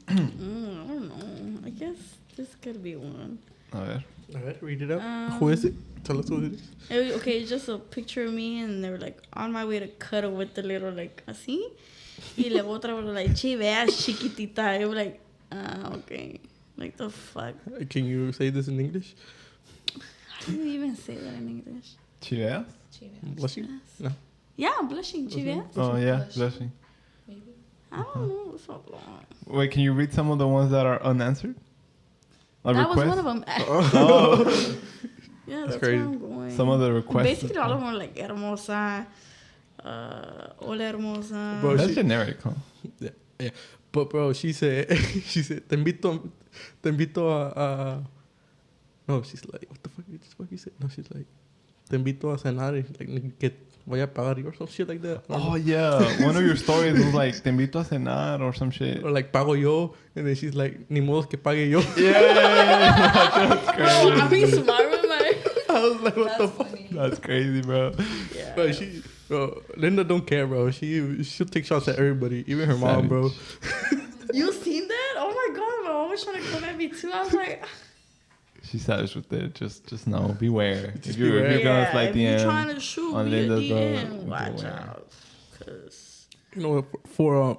B: I don't know. I guess this could be one.
D: A ver.
C: All right, read it up. Who is it? Tell us who it is.
B: Okay, it's just a picture of me, and they were like on my way to cuddle with the little like así. Y la otra was like, "Che, veas chiquitita." I was like, okay. Like the fuck.
C: Can you say this in English?
B: How do you even say that in English?
D: Chileas?
C: Blushing? No.
B: Yeah, blushing. Che, veas.
D: Oh, yeah, blushing.
A: Maybe.
B: I don't know. It's so long.
D: Wait, can you read some of the ones that are unanswered?
B: That was one of them.
D: Oh.
B: Yeah, that's
C: crazy.
B: where I'm going.
D: Some of the requests.
B: Basically, all of them are like hermosa, hola hermosa.
C: Bro,
D: That's generic, huh?
C: Yeah. But bro, she said, te invito a. No, she's like, what the fuck you said? No, she's like, te invito a cenar y like que voy a pagar you or some shit like that.
D: Oh, yeah. One of your stories was like, te invito a cenar or some shit.
C: Or like, pago yo. And then she's like, ni modo que pague yo.
D: Yeah. That's
B: Bro,
D: crazy.
B: I'm being smart with my.
C: I was like, what the fuck?
A: Funny.
D: That's crazy, bro.
B: Yeah.
C: Bro, Linda don't care, bro. She'll take shots at everybody, even her mom, bro.
B: You seen that? Oh my god, my mom was trying to come at me too. I was like,
D: She's savage with it. Just know, beware.
C: Just
D: If you're
C: beware.
D: gonna slide
B: if you're
D: DM
B: trying to shoot
D: on
B: me a
D: Linda's,
B: DM,
D: bro,
B: watch
D: beware.
B: out. Cause
C: You know, for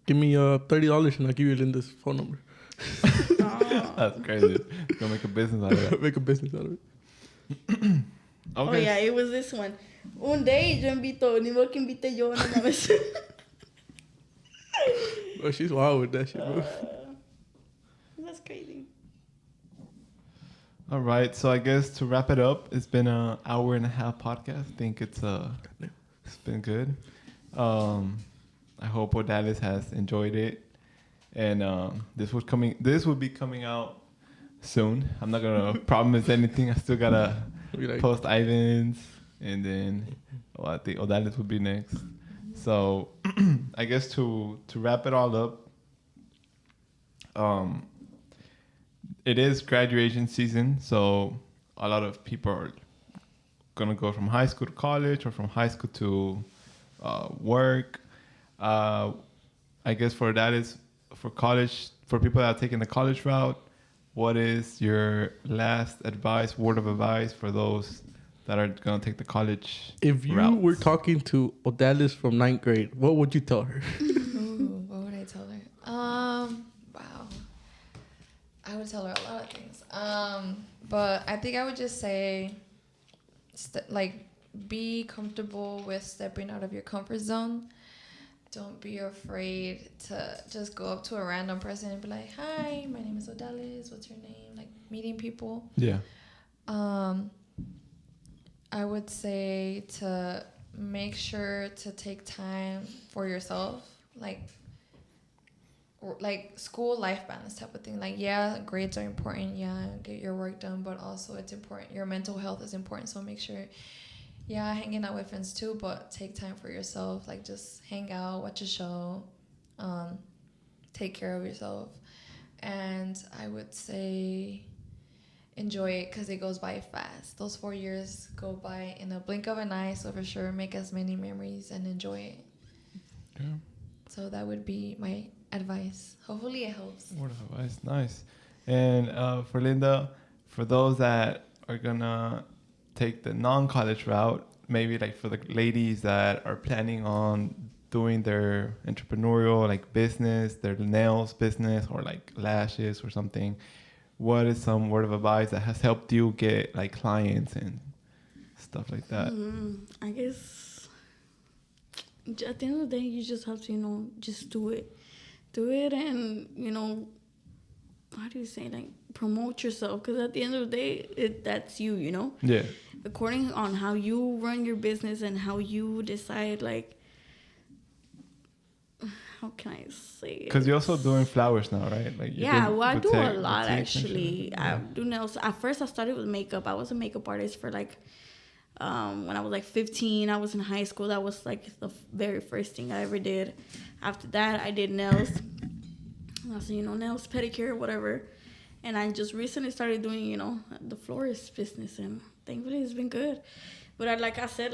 C: give me $30 and I'll give you Linda's phone number.
D: That's crazy. Gonna make a business out of it.
C: Make a business out of it.
D: Okay.
B: Oh yeah, it was this one. Un day yo invito, ni modo que invite yo, no mames.
C: Bro, she's wild with that shit, bro.
B: That's crazy.
D: All right. So I guess to wrap it up, it's been an hour and a half podcast. I think it's been good. I hope Odalys has enjoyed it, and this will be coming out soon. I'm not gonna promise anything. I still gotta post Ivan's, and then I think Odalys will be next. So I guess to wrap it all up, it is graduation season, so a lot of people are gonna go from high school to college or from high school to work. I guess for that is for college, for people that are taking the college route, what is your last advice, word of advice for those that are gonna take the college
C: If you
D: routes?
C: were talking to Odalys from 9th grade, what would you tell her?
A: Ooh, what would I tell her? Wow. I would tell her a lot of things. But I think I would just say, be comfortable with stepping out of your comfort zone. Don't be afraid to just go up to a random person and be like, "Hi, my name is Odalys. What's your name?" Like meeting people.
D: Yeah.
A: I would say to make sure to take time for yourself, like school life balance type of thing. Like, yeah, grades are important. Yeah, get your work done, but also it's important. Your mental health is important. So make sure, yeah, hanging out with friends too, but take time for yourself. Like, just hang out, watch a show, take care of yourself. And I would say enjoy it because it goes by fast. Those 4 years go by in a blink of an eye. So for sure, make as many memories and enjoy it.
D: Yeah.
A: So that would be my advice. Hopefully it helps.
D: Word of advice, nice. And for Linda, for those that are gonna take the non-college route, maybe like for the ladies that are planning on doing their entrepreneurial like business, their nails business or like lashes or something, what is some word of advice that has helped you get like clients and stuff like that?
B: I guess at the end of the day, you just have to, just do it. Do it and, how do you say, like, promote yourself. Because at the end of the day, that's you,
D: Yeah.
B: According on how you run your business and how you decide, like, how can I say it?
D: Because you're also doing flowers now, right? Like
B: I do a lot actually. I do nails. At first, I started with makeup. I was a makeup artist for like, when I was like 15. I was in high school. That was like the very first thing I ever did. After that, I did nails. Also, nails, pedicure, whatever. And I just recently started doing, the florist business, and thankfully it's been good. But like I said,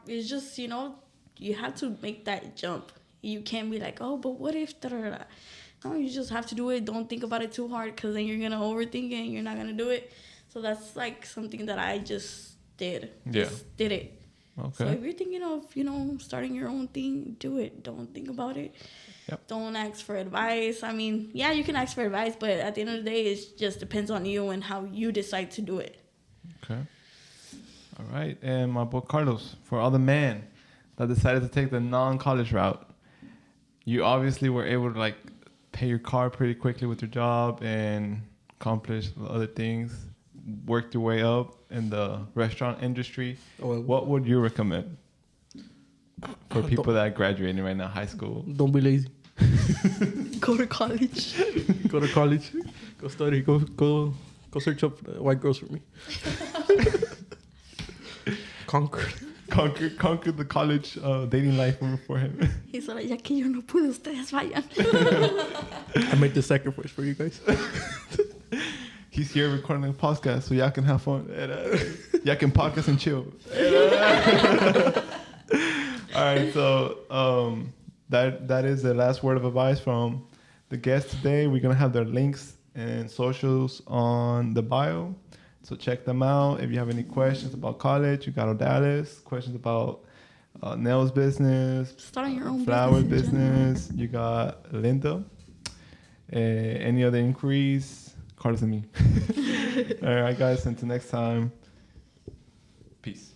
B: it's just, you have to make that jump. You can't be like, oh, but what if, da-da-da. No, you just have to do it. Don't think about it too hard, because then you're going to overthink it and you're not going to do it. So that's like something that I just did.
D: Yeah.
B: Just did it.
D: Okay.
B: So if you're thinking of, starting your own thing, do it. Don't think about it.
D: Yep.
B: Don't ask for advice. I mean, yeah, you can ask for advice, but at the end of the day, it just depends on you and how you decide to do it.
D: Okay. All right. And my boy Carlos, for all the men that decided to take the non-college route, you obviously were able to like pay your car pretty quickly with your job and accomplish other things, worked your way up in the restaurant industry. What would you recommend for people that are graduating right now, high school?
C: Don't be lazy.
B: Go to college.
C: Go to college. Go study. Go search up white girls for me.
D: Conquer the college dating life for him.
B: He's like, ya que yo no pude, ustedes vayan.
C: I made the sacrifice for you guys.
D: He's here recording a podcast so y'all can have fun. Y'all can podcast and chill. All right, so that is the last word of advice from the guest today. We're gonna have their links and socials on the bio, so check them out. If you have any questions about college, you got Odalys. Questions about nails business,
B: starting your own
D: flower business, you got Linda. Any other inquiries? Carlos and me. All right, guys. Until next time. Peace.